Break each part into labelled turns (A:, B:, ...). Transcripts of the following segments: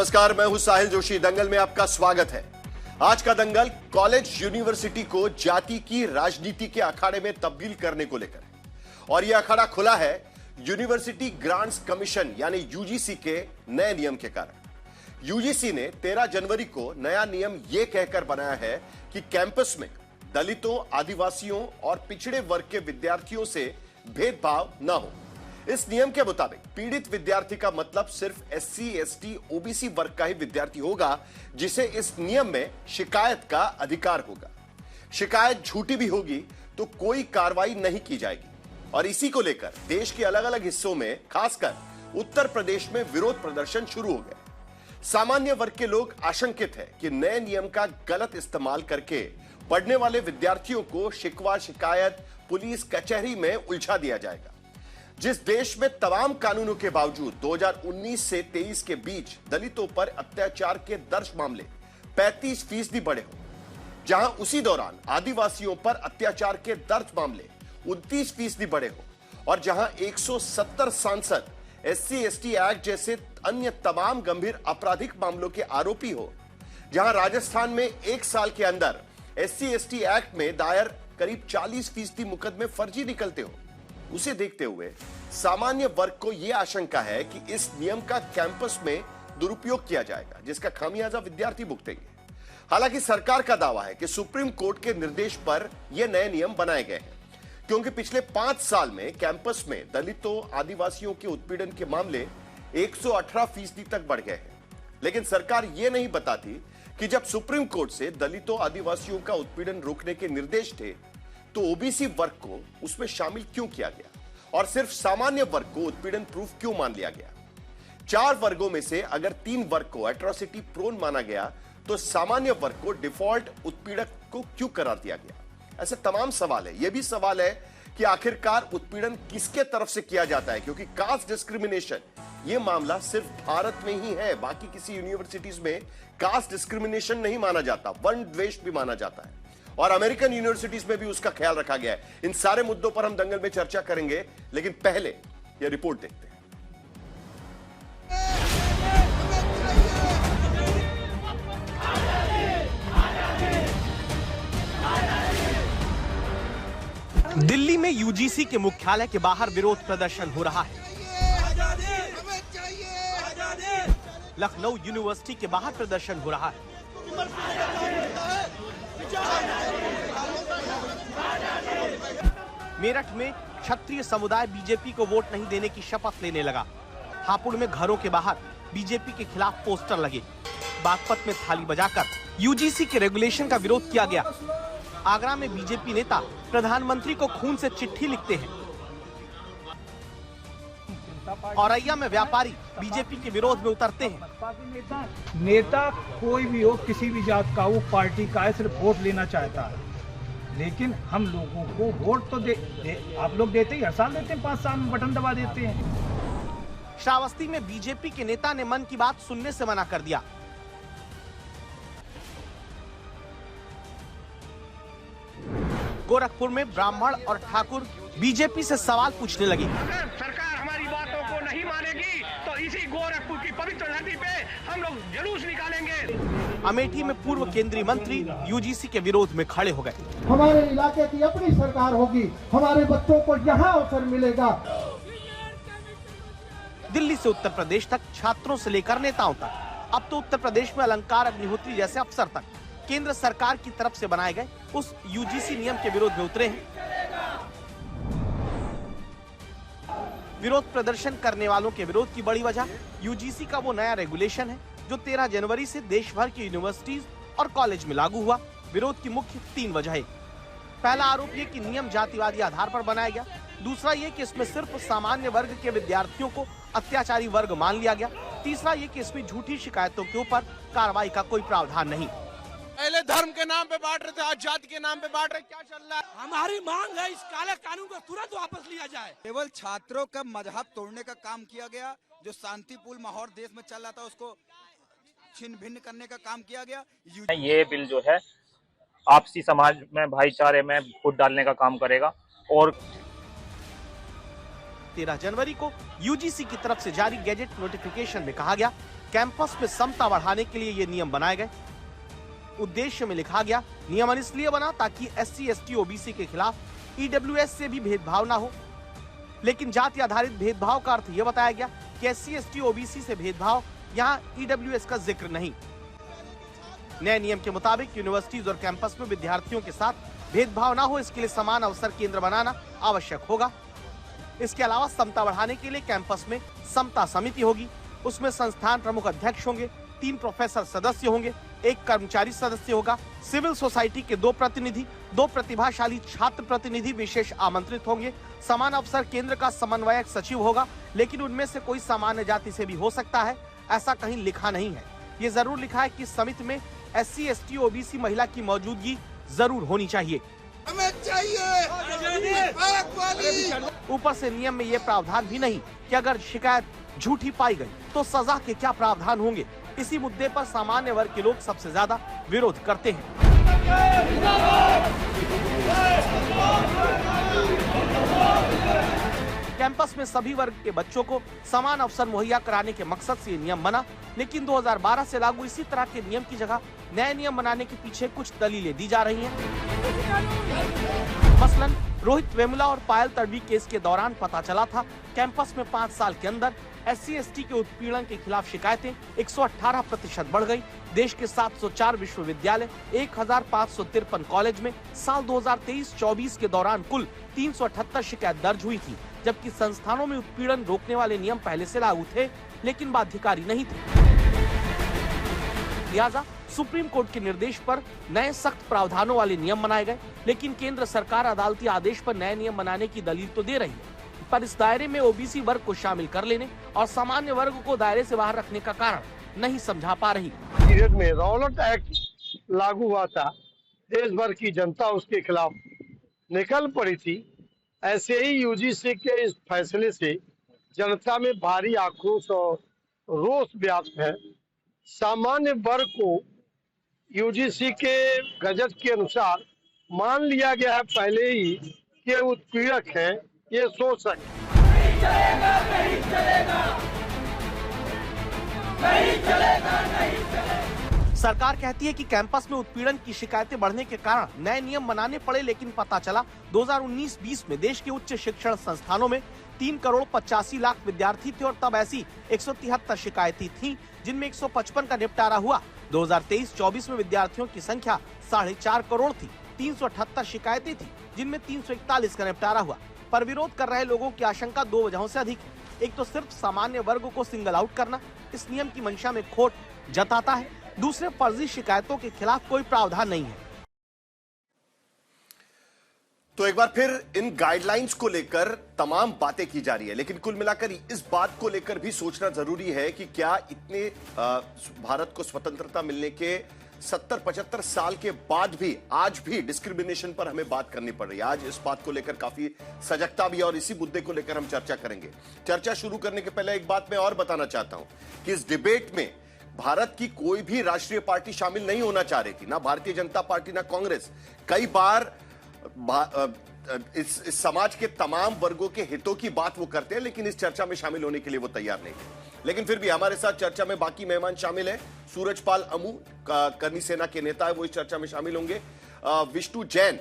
A: नमस्कार, मैं हूं साहिल जोशी। दंगल में आपका स्वागत है। आज का दंगल कॉलेज यूनिवर्सिटी को जाति की राजनीति के अखाड़े में तब्दील करने को लेकर है और यह अखाड़ा खुला है यूनिवर्सिटी ग्रांट्स कमीशन यानी यूजीसी के नए नियम के कारण। यूजीसी ने 13 जनवरी को नया नियम यह कहकर बनाया है कि कैंपस में दलितों, आदिवासियों और पिछड़े वर्ग के विद्यार्थियों से भेदभाव न हो। इस नियम के मुताबिक पीड़ित विद्यार्थी का मतलब सिर्फ एससी, एसटी, ओबीसी वर्ग का ही विद्यार्थी होगा जिसे इस नियम में शिकायत का अधिकार होगा। शिकायत झूठी भी होगी तो कोई कार्रवाई नहीं की जाएगी। और इसी को लेकर देश के अलग अलग हिस्सों में, खासकर उत्तर प्रदेश में विरोध प्रदर्शन शुरू हो गए। सामान्य वर्ग के लोग आशंकित है कि नए नियम का गलत इस्तेमाल करके पढ़ने वाले विद्यार्थियों को शिकवा, शिकायत, पुलिस कचहरी में उलझा दिया जाएगा। जिस देश में तमाम कानूनों के बावजूद 2019 से 23 के बीच दलितों पर अत्याचार के दर्ज मामले 35% बढ़े हो, जहां उसी दौरान आदिवासियों पर अत्याचार के दर्ज मामले 29% बढ़े हो और जहां 170 सांसद एससी एसटी एक्ट जैसे अन्य तमाम गंभीर आपराधिक मामलों के आरोपी हो, जहां राजस्थान में 1 साल के अंदर एससी एसटी एक्ट में दायर करीब 40% मुकदमे फर्जी निकलते हो, उसे देखते हुए सामान्य वर्ग को यह आशंका है कि इस नियम का कैंपस में दुरुपयोग किया जाएगा, जिसका खामियाजा विद्यार्थी भुगतेंगे। हालांकि सरकार का दावा है कि सुप्रीम कोर्ट के निर्देश पर यह नए नियम बनाए गए हैं, क्योंकि पिछले 5 साल में कैंपस में दलितों, आदिवासियों के उत्पीड़न के मामले 118% तक बढ़ गए हैं। लेकिन सरकार यह नहीं बताती कि जब सुप्रीम कोर्ट से दलितों, आदिवासियों का उत्पीड़न रोकने के निर्देश थे तो ओबीसी वर्ग को उसमें शामिल क्यों किया गया और सिर्फ सामान्य वर्ग को उत्पीड़न प्रूफ क्यों मान लिया गया। 4 वर्गों में से अगर 3 वर्ग को एट्रोसिटी प्रोन माना गया तो सामान्य वर्ग को डिफॉल्ट उत्पीड़क को क्यों करार दिया गया। ऐसे तमाम सवाल है। यह भी सवाल है कि आखिरकार उत्पीड़न किसके तरफ से किया जाता है, क्योंकि कास्ट डिस्क्रिमिनेशन यह मामला सिर्फ भारत में ही है। बाकी किसी यूनिवर्सिटीज में कास्ट डिस्क्रिमिनेशन नहीं माना जाता, वर्ण द्वेष भी माना जाता है और अमेरिकन यूनिवर्सिटीज में भी उसका ख्याल रखा गया है। इन सारे मुद्दों पर हम दंगल में चर्चा करेंगे, लेकिन पहले यह रिपोर्ट देखते हैं।
B: दिल्ली में यूजीसी के मुख्यालय के बाहर विरोध प्रदर्शन हो रहा है। लखनऊ यूनिवर्सिटी के बाहर प्रदर्शन हो रहा है। मेरठ में क्षत्रिय समुदाय बीजेपी को वोट नहीं देने की शपथ लेने लगा। हापुड़ में घरों के बाहर बीजेपी के खिलाफ पोस्टर लगे। बागपत में थाली बजाकर यूजीसी के रेगुलेशन का विरोध किया गया। आगरा में बीजेपी नेता प्रधानमंत्री को खून से चिट्ठी लिखते हैं। औरैया में व्यापारी बीजेपी के विरोध में उतरते हैं।
C: नेता कोई भी हो, किसी भी जात का हो, पार्टी का है, सिर्फ वोट लेना चाहता है। लेकिन हम लोगों को वोट तो आप लोग देते ही, हर साल देते हैं, 5 साल में बटन दबा देते हैं।
B: श्रावस्ती में बीजेपी के नेता ने मन की बात सुनने से मना कर दिया। गोरखपुर में ब्राह्मण और ठाकुर बीजेपी से सवाल पूछने लगे।
D: अगर सरकार हमारी बातों को नहीं मानेगी तो इसी गोरखपुर की पवित्र धरती पे हम लोग जुलूस निकालेंगे।
B: अमेठी में पूर्व केंद्रीय मंत्री यूजीसी के विरोध में खड़े हो गए।
E: हमारे इलाके की अपनी सरकार होगी, हमारे बच्चों को यहाँ अवसर मिलेगा।
B: दिल्ली से उत्तर प्रदेश तक, छात्रों से लेकर नेताओं तक, अब तो उत्तर प्रदेश में अलंकार अग्निहोत्री जैसे अफसर तक केंद्र सरकार की तरफ से बनाए गए उस यूजीसी नियम के विरोध में उतरे हैं। विरोध प्रदर्शन करने वालों के विरोध की बड़ी वजह यूजीसी का वो नया रेगुलेशन है जो 13 जनवरी से देश भर की यूनिवर्सिटीज और कॉलेज में लागू हुआ। विरोध की मुख्य 3 वजह। पहला आरोप ये कि नियम जातिवादी आधार पर बनाया गया। दूसरा ये कि इसमें सिर्फ सामान्य वर्ग के विद्यार्थियों को अत्याचारी वर्ग मान लिया गया। तीसरा ये कि इसमें झूठी शिकायतों के ऊपर कार्रवाई का कोई प्रावधान नहीं।
F: पहले धर्म के नाम पे बांट रहे थे, आज जाति के नाम पे बांट रहे। क्या चल रहा है?
G: हमारी मांग है इस काले कानून को तुरंत वापस लिया जाए।
H: केवल छात्रों का मजहब तोड़ने का काम किया गया। जो शांतिपूर्ण माहौल देश में चल रहा था उसको छिन्न भिन्न करने का काम किया गया।
I: ये बिल जो है आपसी समाज में भाईचारे में फूट डालने का काम करेगा। और
B: 13 जनवरी को यूजीसी की तरफ से जारी गैजेट नोटिफिकेशन में कहा गया कैंपस में समता बढ़ाने के लिए ये नियम बनाए गए। उद्देश्य में लिखा गया, नियमन इसलिए बना ताकि SC, ST, OBC के खिलाफ EWS से भी भेदभाव ना हो। लेकिन जाति आधारित भेदभाव का अर्थ यह बताया गया कि SC, ST, OBC से भेदभाव, यहाँ EWS का जिक्र नहीं। नए नियम के मुताबिक यूनिवर्सिटीज और कैंपस में विद्यार्थियों के साथ भेदभाव ना हो, इसके लिए समान अवसर केंद्र बनाना आवश्यक होगा। इसके अलावा समता बढ़ाने के लिए कैंपस में समता समिति होगी। उसमें संस्थान प्रमुख अध्यक्ष होंगे, 3 प्रोफेसर सदस्य होंगे, 1 कर्मचारी सदस्य होगा, सिविल सोसाइटी के 2 प्रतिनिधि, 2 प्रतिभाशाली छात्र प्रतिनिधि विशेष आमंत्रित होंगे। समान अवसर केंद्र का समन्वयक सचिव होगा, लेकिन उनमें से कोई सामान्य जाति से भी हो सकता है, ऐसा कहीं लिखा नहीं है। ये जरूर लिखा है कि समिति में SC, ST, OBC महिला की मौजूदगी जरूर होनी चाहिए।
F: हमें चाहिए।
B: ऊपर से नियम में ये प्रावधान भी नहीं कि अगर शिकायत झूठी पाई गई तो सजा के क्या प्रावधान होंगे। इसी मुद्दे पर सामान्य वर्ग के लोग सबसे ज्यादा विरोध करते हैं। कैंपस में सभी वर्ग के बच्चों को समान अवसर मुहैया कराने के मकसद से ये नियम बना, लेकिन 2012 से लागू इसी तरह के नियम की जगह नए नियम बनाने के पीछे कुछ दलीलें दी जा रही हैं। मसलन रोहित वेमुला और पायल तड़वी केस के दौरान पता चला था कैंपस में 5 साल के अंदर SC, ST के उत्पीड़न के खिलाफ शिकायतें 118% बढ़ गई। देश के 704 विश्वविद्यालय, 1553 कॉलेज में साल 2023-24 के दौरान कुल 378 शिकायत दर्ज हुई थी, जबकि संस्थानों में उत्पीड़न रोकने वाले नियम पहले से लागू थे लेकिन बाध्यकारी नहीं थे। लिहाजा सुप्रीम कोर्ट के निर्देश पर नए सख्त प्रावधानों वाले नियम बनाए गए, लेकिन केंद्र सरकार अदालती आदेश पर नए नियम बनाने की दलील तो दे रही है, पर इस दायरे में OBC वर्ग को शामिल कर लेने और सामान्य वर्ग को दायरे से बाहर रखने का कारण नहीं समझा पा रही।
J: पीरियड में रौलट एक्ट लागू हुआ था, देश भर की जनता उसके खिलाफ निकल पड़ी थी। ऐसे ही UGC के इस फैसले से जनता में भारी आक्रोश और रोष व्याप्त है। सामान्य वर्ग को UGC के गजट के अनुसार मान लिया गया है पहले ही कि उत्पीड़क है, ये शोषक।
G: नहीं चलेगा, नहीं चलेगा, नहीं चलेगा, नहीं चलेगा।
B: सरकार कहती है कि कैंपस में उत्पीड़न की शिकायतें बढ़ने के कारण नए नियम बनाने पड़े, लेकिन पता चला 2019-20 में देश के उच्च शिक्षण संस्थानों में 3 करोड़ 85 लाख विद्यार्थी थे और तब ऐसी 173 शिकायतें थीं, जिनमें 155 का निपटारा हुआ। 2023-24 में विद्यार्थियों की संख्या 4.5 करोड़ थी, 378 शिकायतें थी, जिनमें 341 का निपटारा हुआ। पर विरोध कर रहे लोगों की आशंका 2 वजहों से अधिक है। एक तो सिर्फ सामान्य वर्ग को सिंगल आउट करना इस नियम की मंशा में खोट जताता है, दूसरे फर्जी शिकायतों के खिलाफ कोई प्रावधान नहीं है।
A: तो एक बार फिर इन गाइडलाइंस को लेकर तमाम बातें की जा रही है, लेकिन कुल मिलाकर इस बात को लेकर भी सोचना जरूरी है कि क्या इतने भारत को स्वतंत्रता मिलने के 70-75 साल के बाद भी आज भी डिस्क्रिमिनेशन पर हमें बात करनी पड़ रही है। आज इस बात को लेकर काफी सजगता भी है और इसी मुद्दे को लेकर हम चर्चा करेंगे। चर्चा शुरू करने के पहले एक बात मैं और बताना चाहता हूं कि इस डिबेट में भारत की कोई भी राष्ट्रीय पार्टी शामिल नहीं होना चाह रही थी, ना भारतीय जनता पार्टी ना कांग्रेस। कई बार इस समाज के तमाम वर्गों के हितों की बात वो करते हैं, लेकिन इस चर्चा में शामिल होने के लिए वो तैयार नहीं थे। लेकिन फिर भी हमारे साथ चर्चा में बाकी मेहमान शामिल हैं। सूरजपाल अमू करनी सेना के नेता है, वो इस चर्चा में शामिल होंगे। विष्णु जैन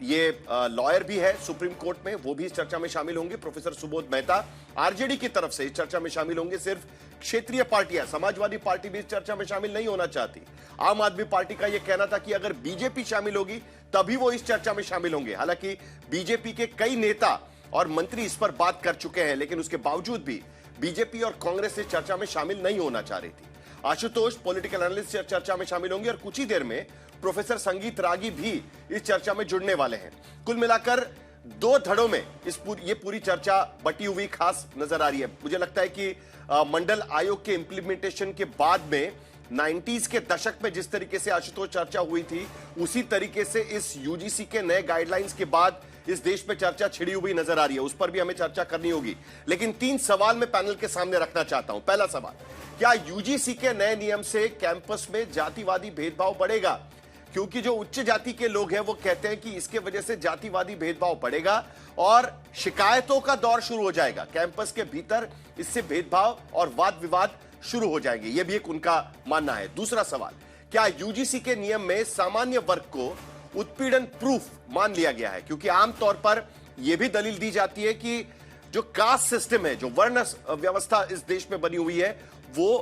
A: ये लॉयर भी है सुप्रीम कोर्ट में, वो भी इस चर्चा में शामिल होंगे। प्रोफेसर सुबोध मेहता आरजेडी की तरफ से इस चर्चा में शामिल होंगे। सिर्फ क्षेत्रीय पार्टियां, समाजवादी पार्टी भी इस चर्चा में शामिल नहीं होना चाहती। आम आदमी पार्टी का यह कहना था कि अगर बीजेपी शामिल होगी तभी वो इस चर्चा में शामिल होंगे। हालांकि बीजेपी के कई नेता और मंत्री इस पर बात कर चुके हैं, लेकिन उसके बावजूद भी बीजेपी और कांग्रेस इस चर्चा में शामिल नहीं होना चाह रही थी। आशुतोष पॉलिटिकल एनालिस्ट चर्चा में शामिल होंगे और कुछ ही देर में प्रोफेसर संगीत रागी भी इस चर्चा में जुड़ने वाले हैं। कुल मिलाकर 2 धड़ों में ये पूरी चर्चा बटी हुई खास नजर आ रही है। मुझे लगता है कि मंडल आयोग के इंप्लीमेंटेशन के बाद में 90s के दशक में जिस तरीके से आशुतोष चर्चा हुई थी, उसी तरीके से इस यूजीसी के नए गाइडलाइंस के बाद इस देश में चर्चा छिड़ी हुई नजर आ रही है। उस पर भी हमें चर्चा करनी होगी, लेकिन 3 सवाल मैं पैनल के सामने रखना चाहता हूं। पहला सवाल, क्या यूजीसी के नए नियम से कैंपस में जातिवादी भेदभाव बढ़ेगा? क्योंकि जो उच्च जाति के लोग हैं वो कहते हैं कि इसके वजह से जातिवादी भेदभाव बढ़ेगा और शिकायतों का दौर शुरू हो जाएगा। कैंपस के भीतर इससे भेदभाव और वाद विवाद शुरू हो जाएंगे, यह भी एक उनका मानना है। दूसरा सवाल, क्या यूजीसी के नियम में सामान्य वर्ग को उत्पीड़न प्रूफ मान लिया गया है? क्योंकि आमतौर पर यह भी दलील दी जाती है कि जो कास्ट सिस्टम है, जो वर्ण व्यवस्था इस देश में बनी हुई है, वो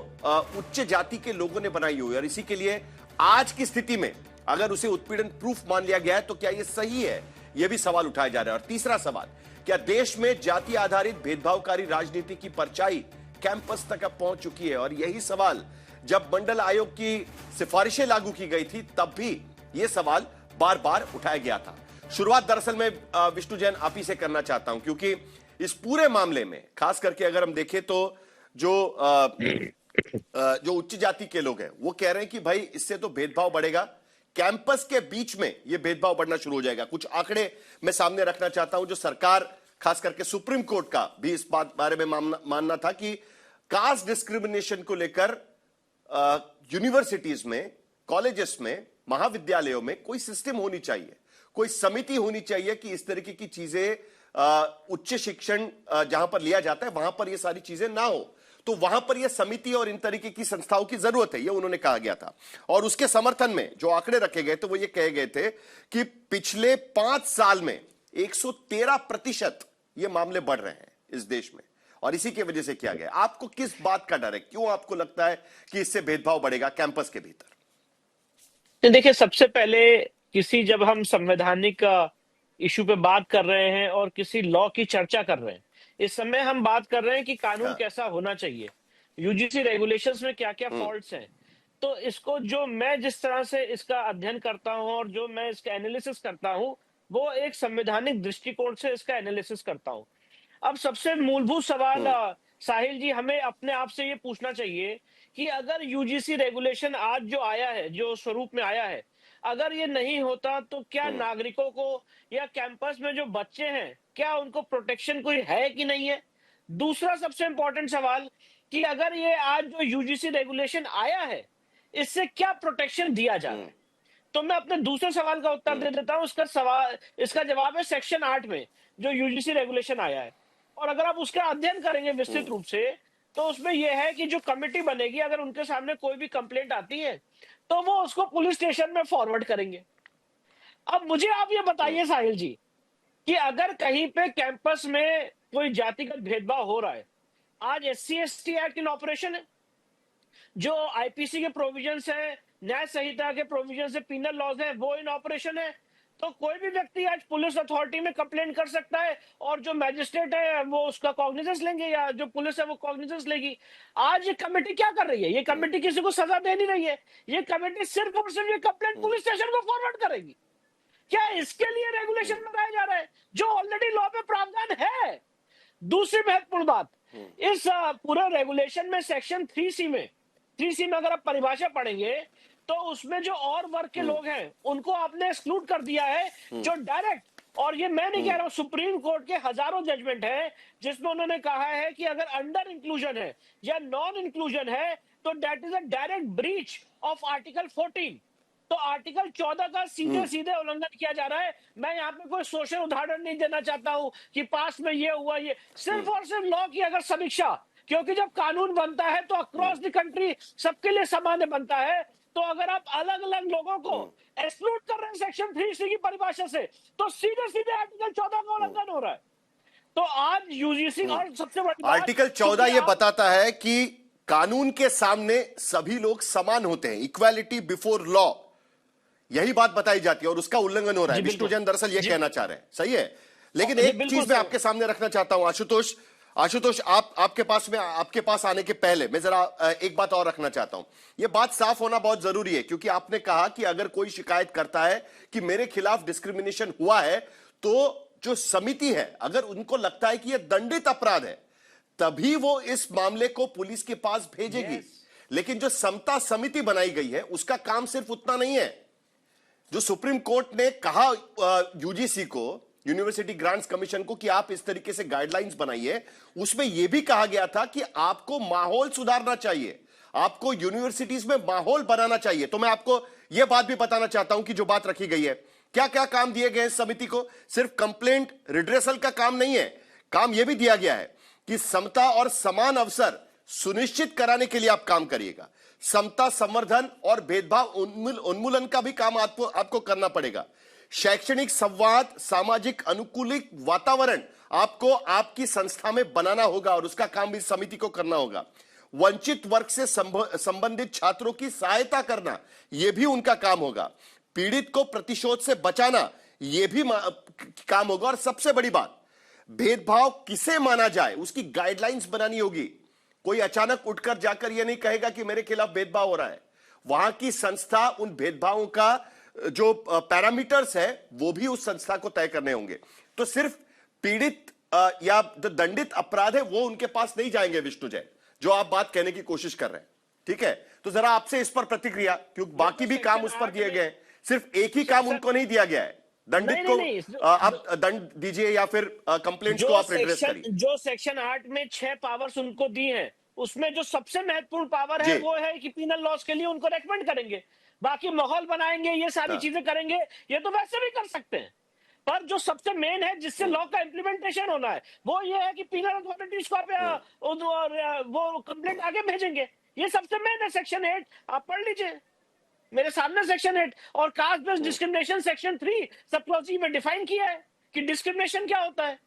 A: उच्च जाति के लोगों ने बनाई हुई है, और इसी के लिए आज की स्थिति में अगर उसे उत्पीड़न प्रूफ मान लिया गया है तो क्या यह सही है? यह भी सवाल उठाया जा रहा है। और तीसरा सवाल, क्या देश में जाति आधारित भेदभावकारी राजनीति की परछाई कैंपस तक अब पहुंच चुकी है? और यही सवाल जब मंडल आयोग की सिफारिशें लागू की गई थी तब भी यह सवाल बार बार उठाया गया था। शुरुआत दरअसल मैं विष्णु जैन आप ही से करना चाहता हूं, क्योंकि इस पूरे मामले में खास करके अगर हम देखें तो जो उच्च जाति के लोग हैं वो कह रहे हैं कि भाई इससे तो भेदभाव बढ़ेगा, कैंपस के बीच में यह भेदभाव बढ़ना शुरू हो जाएगा। कुछ आंकड़े मैं सामने रखना चाहता हूं जो सरकार खास करके सुप्रीम कोर्ट का भी इस बारे में मानना था कि कास्ट डिस्क्रिमिनेशन को लेकर यूनिवर्सिटीज में, कॉलेजेस में, महाविद्यालयों में कोई सिस्टम होनी चाहिए, कोई समिति होनी चाहिए कि इस तरीके की चीजें उच्च शिक्षण जहां पर लिया जाता है वहां पर ये सारी चीजें ना हो, तो वहां पर यह समिति और इन तरीके की संस्थाओं की जरूरत है, यह उन्होंने कहा गया था। और उसके समर्थन में जो आंकड़े रखे गए थे वो ये कहे गए थे कि पिछले 5 साल में 113% ये मामले बढ़ रहे हैं इस देश में, और इसी की वजह से किया गया। आपको किस बात का डर है? क्यों आपको लगता है कि इससे भेदभाव बढ़ेगा कैंपस के भीतर?
K: तो देखिए, सबसे पहले जब हम संवैधानिक इशू पे बात कर रहे हैं और किसी लॉ की चर्चा कर रहे हैं, इस समय हम बात कर रहे हैं कि कानून कैसा होना चाहिए, यूजीसी रेगुलेशंस में क्या क्या फॉल्ट्स हैं। तो इसको जो मैं जिस तरह से इसका अध्ययन करता हूं और जो मैं इसका एनालिसिस करता हूं, वो एक संवैधानिक दृष्टिकोण से इसका एनालिसिस करता हूं। अब सबसे मूलभूत सवाल साहिल जी, हमें अपने आप से ये पूछना चाहिए कि अगर यूजीसी रेगुलेशन आज जो आया है, जो स्वरूप में आया है, अगर ये नहीं होता तो क्या नागरिकों को या कैंपस में जो बच्चे हैं, क्या उनको प्रोटेक्शन कोई है कि नहीं है? दूसरा सबसे इंपॉर्टेंट सवाल कि अगर ये आज जो यूजीसी रेगुलेशन आया है, इससे क्या प्रोटेक्शन दिया जा रहा है? तो मैं अपने दूसरे सवाल का उत्तर दे देता हूं। इसका जवाब है सेक्शन 8 में जो यूजीसी रेगुलेशन आया है। और अगर आप उसका अध्ययन करेंगे विस्तृत रूप से, तो उसमें यह है कि जो कमेटी बनेगी, अगर उनके सामने कोई भी कंप्लेंट आती है तो वो उसको पुलिस स्टेशन में फॉरवर्ड करेंगे। अब मुझे आप ये बताइए साहिल जी कि अगर कहीं पे कैंपस में कोई जातिगत भेदभाव हो रहा है, आज SC/ST एक्ट इन ऑपरेशन है, जो आईपीसी के प्रोविजंस है, न्याय संहिता के प्रोविजंस है, पीनल लॉज है, वो इन ऑपरेशन है, तो कोई भी व्यक्ति आज पुलिस अथॉरिटी में कंप्लेंट कर सकता है और जो मैजिस्ट्रेट है वो उसका कॉग्निजेंस लेंगे या जो पुलिस है वो कॉग्निजेंस लेगी। आज ये कमेटी क्या कर रही है? ये कमेटी किसी को सजा दे नहीं रही है, ये कमेटी सिर्फ और सिर्फ ये कंप्लेंट पुलिस स्टेशन को फॉरवर्ड करेगी। क्या इसके लिए रेगुलेशन बनाया जा रहा है जो ऑलरेडी लॉ में प्रावधान है? दूसरी महत्वपूर्ण बात, इस पूरे रेगुलेशन में सेक्शन 3C में अगर आप परिभाषा पढ़ेंगे तो उसमें जो और वर्ग के लोग हैं उनको आपने एक्सक्लूड कर दिया है, जो डायरेक्ट, और ये मैं नहीं कह रहा हूं, सुप्रीम कोर्ट के हजारों जजमेंट है जिसमें उन्होंने कहा है कि अगर अंडर इंक्लूजन है या नॉन इंक्लूजन है तो that is a direct breach of article 14। तो आर्टिकल 14 का सीधे सीधे उल्लंघन किया जा रहा है। मैं यहाँ पे कोई सोशल उदाहरण नहीं देना चाहता हूं कि पास में ये हुआ, ये सिर्फ और सिर्फ लॉ की अगर समीक्षा, क्योंकि जब कानून बनता है तो अक्रॉस द कंट्री सबके लिए सामान्य बनता है। तो अगर आप अलग अलग लोगों को एक्सक्लूड कर रहे हैं सेक्शन 3C की परिभाषा से, तो सीधे सीधे आर्टिकल 14 का उल्लंघन हो रहा है। तो आज यूजीसी, और सबसे बड़ी
A: आर्टिकल 14 ये बताता है कि कानून के सामने सभी लोग समान होते हैं, इक्वालिटी बिफोर लॉ, यही बात बताई जाती है और उसका उल्लंघन हो रहा है। विष्णु जैन दरअसल ये कहना चाह रहे हैं, सही है। लेकिन एक चीज मैं आपके सामने रखना चाहता हूं, आशुतोष आपके पास आने के पहले मैं जरा एक बात और रखना चाहता हूं। यह बात साफ होना बहुत जरूरी है, क्योंकि आपने कहा कि अगर कोई शिकायत करता है कि मेरे खिलाफ डिस्क्रिमिनेशन हुआ है, तो जो समिति है अगर उनको लगता है कि यह दंडित अपराध है तभी वो इस मामले को पुलिस के पास भेजेगी। लेकिन जो समता समिति बनाई गई है उसका काम सिर्फ उतना नहीं है। जो सुप्रीम कोर्ट ने कहा यूजीसी को, यूनिवर्सिटी ग्रांट्स कमीशन को, कि आप इस तरीके से गाइडलाइंस बनाइए, उसमें यह भी कहा गया था कि आपको माहौल सुधारना चाहिए, आपको यूनिवर्सिटीज में माहौल बनाना चाहिए। तो मैं आपको यह बात भी बताना चाहता हूं कि जो बात रखी गई है, क्या क्या काम दिए गए समिति को, सिर्फ कंप्लेंट रिड्रेसल का काम नहीं है, काम यह भी दिया गया है कि समता और समान अवसर सुनिश्चित कराने के लिए आप काम करिएगा। समता संवर्धन और भेदभाव उन्मूलन का भी काम आपको करना पड़ेगा। शैक्षणिक संवाद, सामाजिक अनुकूलित वातावरण आपको आपकी संस्था में बनाना होगा और उसका काम इस समिति को करना होगा। वंचित वर्ग से संबंधित छात्रों की सहायता करना, यह भी उनका काम होगा। पीड़ित को प्रतिशोध से बचाना, यह भी काम होगा। और सबसे बड़ी बात, भेदभाव किसे माना जाए उसकी गाइडलाइंस बनानी होगी। कोई अचानक उठकर जाकर यह नहीं कहेगा कि मेरे खिलाफ भेदभाव हो रहा है। वहां की संस्था उन भेदभावों का जो पैरामीटर्स है वो भी उस संस्था को तय करने होंगे। तो सिर्फ पीड़ित या जो दंडित अपराध है वो उनके पास नहीं जाएंगे विष्णु जैन, जो आप बात कहने की कोशिश कर रहे हैं। ठीक है, तो जरा आपसे इस पर प्रतिक्रिया, क्योंकि बाकी भी काम उस पर दिए गए, सिर्फ एक ही काम उनको नहीं दिया गया है। दंडित को आप दंड दीजिए या फिर कंप्लेंट्स को आप एड्रेस करिए।
K: जो सेक्शन 8 में 6 पावर्स उनको दी हैं, उसमें जो सबसे महत्वपूर्ण पावर है वो है कि पिनल लॉस के लिए उनको रेकमेंड करेंगे, बाकी माहौल बनाएंगे, ये सारी चीजें करेंगे। ये तो वैसे भी कर सकते हैं, पर जो सबसे मेन है जिससे लॉ का इंप्लीमेंटेशन होना है वो ये है कि पिनल अथॉरिटीज को आप वो कंप्लेंट आगे भेजेंगे। ये सबसे मेन है। सेक्शन 8 आप पढ़ लीजिए, मेरे सामने सेक्शन 8 और cast based discrimination section 3 sub clause में डिफाइन किया है कि डिस्क्रिमिनेशन क्या होता है।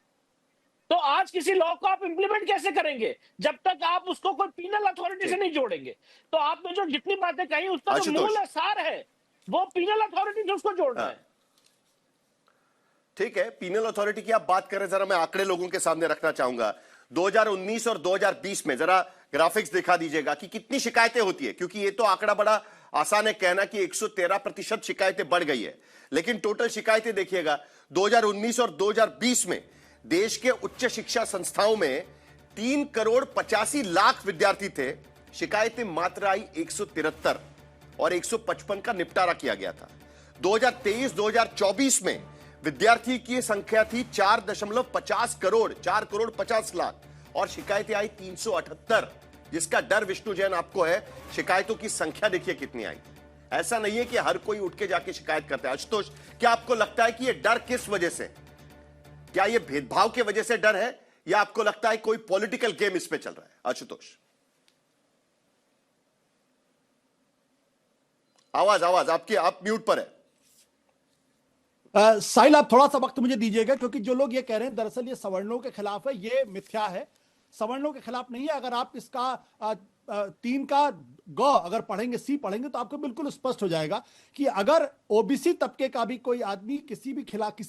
K: तो आज किसी लॉ को आप इंप्लीमेंट कैसे करेंगे जब तक आप उसको कोई पिनल अथॉरिटी से नहीं जोड़ेंगे। तो आपने जो जितनी बातें कही उसका जो मूल सार है वो पिनल अथॉरिटी से उसको जोड़ना है।
A: ठीक है, पिनल अथॉरिटी की आप बात करें, जरा मैं आंकड़े लोगों के सामने रखना चाहूंगा। 2019 और 2020 में जरा ग्राफिक्स दिखा दीजिएगा कि कितनी शिकायतें होती है, क्योंकि ये तो आंकड़ा बड़ा आसान है कहना कि 113% शिकायतें बढ़ गई है, लेकिन टोटल शिकायतें देखिएगा 2019 और 2020 में देश के उच्च शिक्षा संस्थाओं में 3,85,00,000 विद्यार्थी थे। शिकायतें मात्र आई 173 और 155 का निपटारा किया गया था। 2023-2024 में विद्यार्थी की संख्या थी 4.50 करोड़, 4,50,00,000 और शिकायतें आई 378, जिसका डर विष्णु जैन आपको है। शिकायतों की संख्या देखिए कितनी आई। ऐसा नहीं है कि हर कोई उठ के जाके शिकायत करता है। आशुतोष, क्या आपको लगता है कि यह डर किस वजह से, क्या यह भेदभाव की वजह से डर है या आपको लगता है कोई पॉलिटिकल गेम इस पे चल रहा है? आशुतोष, आवाज आपकी, आप म्यूट पर है।
L: साहिल, आप थोड़ा सा वक्त मुझे दीजिएगा, क्योंकि जो लोग ये कह रहे हैं दरअसल ये सवर्णों के खिलाफ है, ये मिथ्या है। सवर्णों के खिलाफ नहीं है। अगर आप इसका 3 का ग अगर पढ़ेंगे, सी पढ़ेंगे तो आपको बिल्कुल स्पष्ट हो जाएगा कि अगर ओबीसी तबके का भी कोई आदमी किसी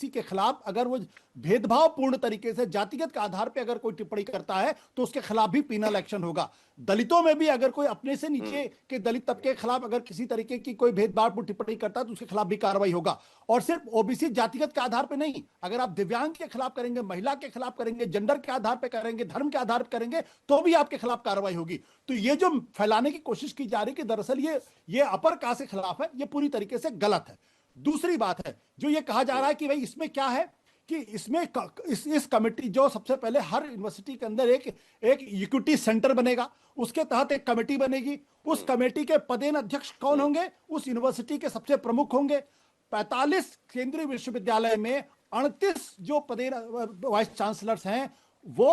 L: के खिलाफ अगर वो भेदभावपूर्ण तरीके से जातिगत के आधार पर अगर कोई टिप्पणी करता है तो उसके खिलाफ भी पीनल एक्शन होगा। दलितों में भी अगर कोई अपने से नीचे के दलित तबके के खिलाफ अगर किसी तरीके की कोई भेदभावपूर्ण टिप्पणी करता है तो उसके खिलाफ भी कार्रवाई होगा। और सिर्फ ओबीसी जातिगत के आधार पर नहीं, अगर आप दिव्यांग के खिलाफ करेंगे, महिला के खिलाफ करेंगे, जेंडर के आधार पर करेंगे, धर्म के आधार पर करेंगे तो भी आपके खिलाफ कार्रवाई होगी। तो ये जो फैलाने की कोशिश की जा रही है कि दरअसल ये अपर कास्ट के खिलाफ है, ये पूरी तरीके से गलत है। दूसरी बात है, जो ये कहा जा रहा है कि भाई इसमें क्या है कि इसमें इस कमेटी, जो सबसे पहले हर यूनिवर्सिटी के अंदर एक इक्विटी सेंटर बनेगा, उसके तहत एक कमेटी बनेगी। उस कमेटी के पदेन अध्यक्ष कौन होंगे? उस यूनिवर्सिटी के सबसे प्रमुख होंगे। 45 केंद्रीय विश्वविद्यालय में 38 जो पदेन वाइस चांसलर्स हैं वो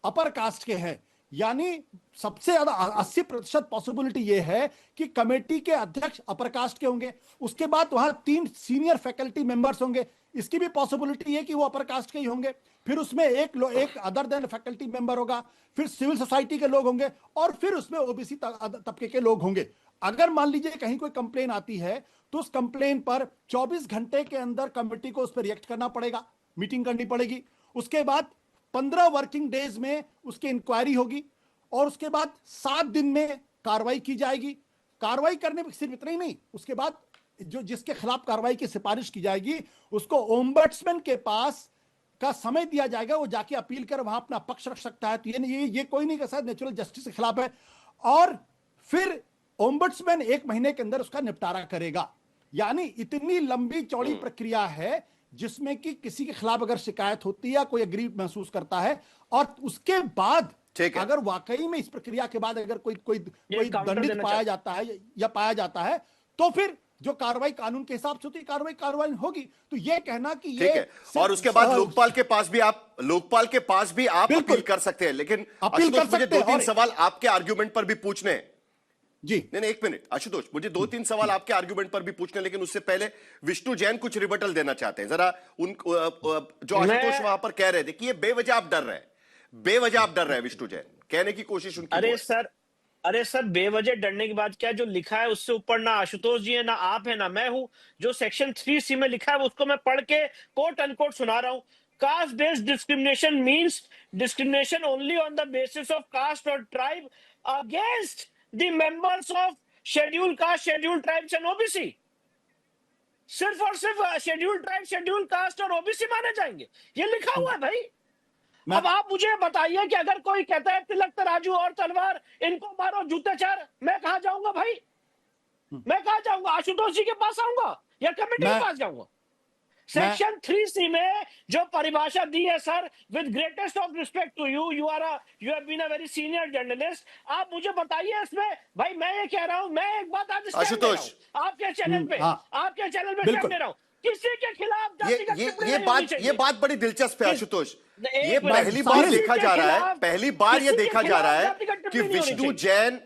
L: अपर कास्ट के हैं, यानी सबसे ज्यादा 80% पॉसिबिलिटी ये है कि कमेटी के अध्यक्ष अपर कास्ट के होंगे। उसके बाद वहां 3 सीनियर फैकल्टी मेंबर्स होंगे, इसकी भी पॉसिबिलिटी है कि वो अपर कास्ट के ही होंगे। फिर उसमें एक अदर देन फैकल्टी मेंबर होगा, फिर सिविल सोसाइटी के लोग होंगे और फिर उसमें ओबीसी तबके के लोग होंगे। अगर मान लीजिए कहीं कोई कंप्लेन आती है तो उस कंप्लेन पर 24 घंटे के अंदर कमेटी को उस पर रिएक्ट करना पड़ेगा, मीटिंग करनी पड़ेगी। उसके बाद 15 वर्किंग डेज में उसकी इंक्वायरी होगी और उसके बाद 7 दिन में कार्रवाई की जाएगी। कार्रवाई करने में सिर्फ इतना ही नहीं, उसके बाद जो जिसके खिलाफ कार्रवाई की सिफारिश की जाएगी उसको ओम्बड्समैन के पास का समय दिया जाएगा, वो जाके अपील कर वहां अपना पक्ष रख सकता है। तो ये कोई नहीं कह सकता नेचुरल जस्टिस के खिलाफ है। और फिर ओम्बड्समैन 1 महीने के अंदर उसका निपटारा करेगा। यानी इतनी लंबी चौड़ी प्रक्रिया है जिसमें कि किसी के खिलाफ अगर शिकायत होती है, कोई अग्रीव महसूस करता है और उसके बाद अगर वाकई में इस प्रक्रिया के बाद अगर कोई दंडित पाया जाता है या पाया जाता है तो फिर जो कार्रवाई कानून के हिसाब से होती है कार्रवाई होगी। तो ये कहना कि
A: ठीक है, और उसके बाद लोकपाल के पास भी आप अपील कर सकते हैं। लेकिन आशुतोष, मुझे 2-3 सवाल आपके आर्ग्यूमेंट पर भी पूछने हैं।
L: जी
A: नहीं, एक मिनट आशुतोष, मुझे 2-3 सवाल आपके आर्ग्यूमेंट पर भी पूछने, लेकिन उससे पहले विष्णु जैन कुछ रिबटल देना चाहते हैं। जरा उन जो आशुतोष वहां पर कह रहे थे कि ये बेवजह आप डर रहे हैं, विष्णु जैन कहने की कोशिश उनकी।
K: अरे सर, बेवजह डरने की बात क्या है? जो लिखा है उससे ऊपर ना आशुतोष जी है, ना आप है, ना मैं हूं। जो सेक्शन 3C में लिखा है उसको मैं पढ़ के कोट अनकोट सुना रहा हूं। Caste based discrimination means discrimination only on the basis of caste और tribe against the members of scheduled caste, scheduled tribes and OBC. सिर्फ और सिर्फ शेड्यूल ट्राइब, शेड्यूल कास्ट और ओबीसी माने जाएंगे, ये लिखा हुआ है भाई। अब आप मुझे बताइए कि अगर कोई कहता है तिलक तराजू और तलवार, इनको मारो जूते चार, मैं कहां जाऊंगा भाई? मैं कहां जाऊंगा? आशुतोष जी के पास आऊंगा या कमेटी के पास जाऊंगा? सेक्शन 3C में जो परिभाषा दी है sir, with greatest of respect to you, you have been a very senior journalist, आप मुझे बताइए इसमें। भाई मैं ये कह रहा हूं, मैं एक बात आज
A: आशुतोष
K: आपके चैनल पे स्टैंड दे रहा हूं, किसी के खिलाफ
A: ये बात बड़ी दिलचस्प है आशुतोष। ये पहली बार देखा जा रहा है कि विष्णु जैन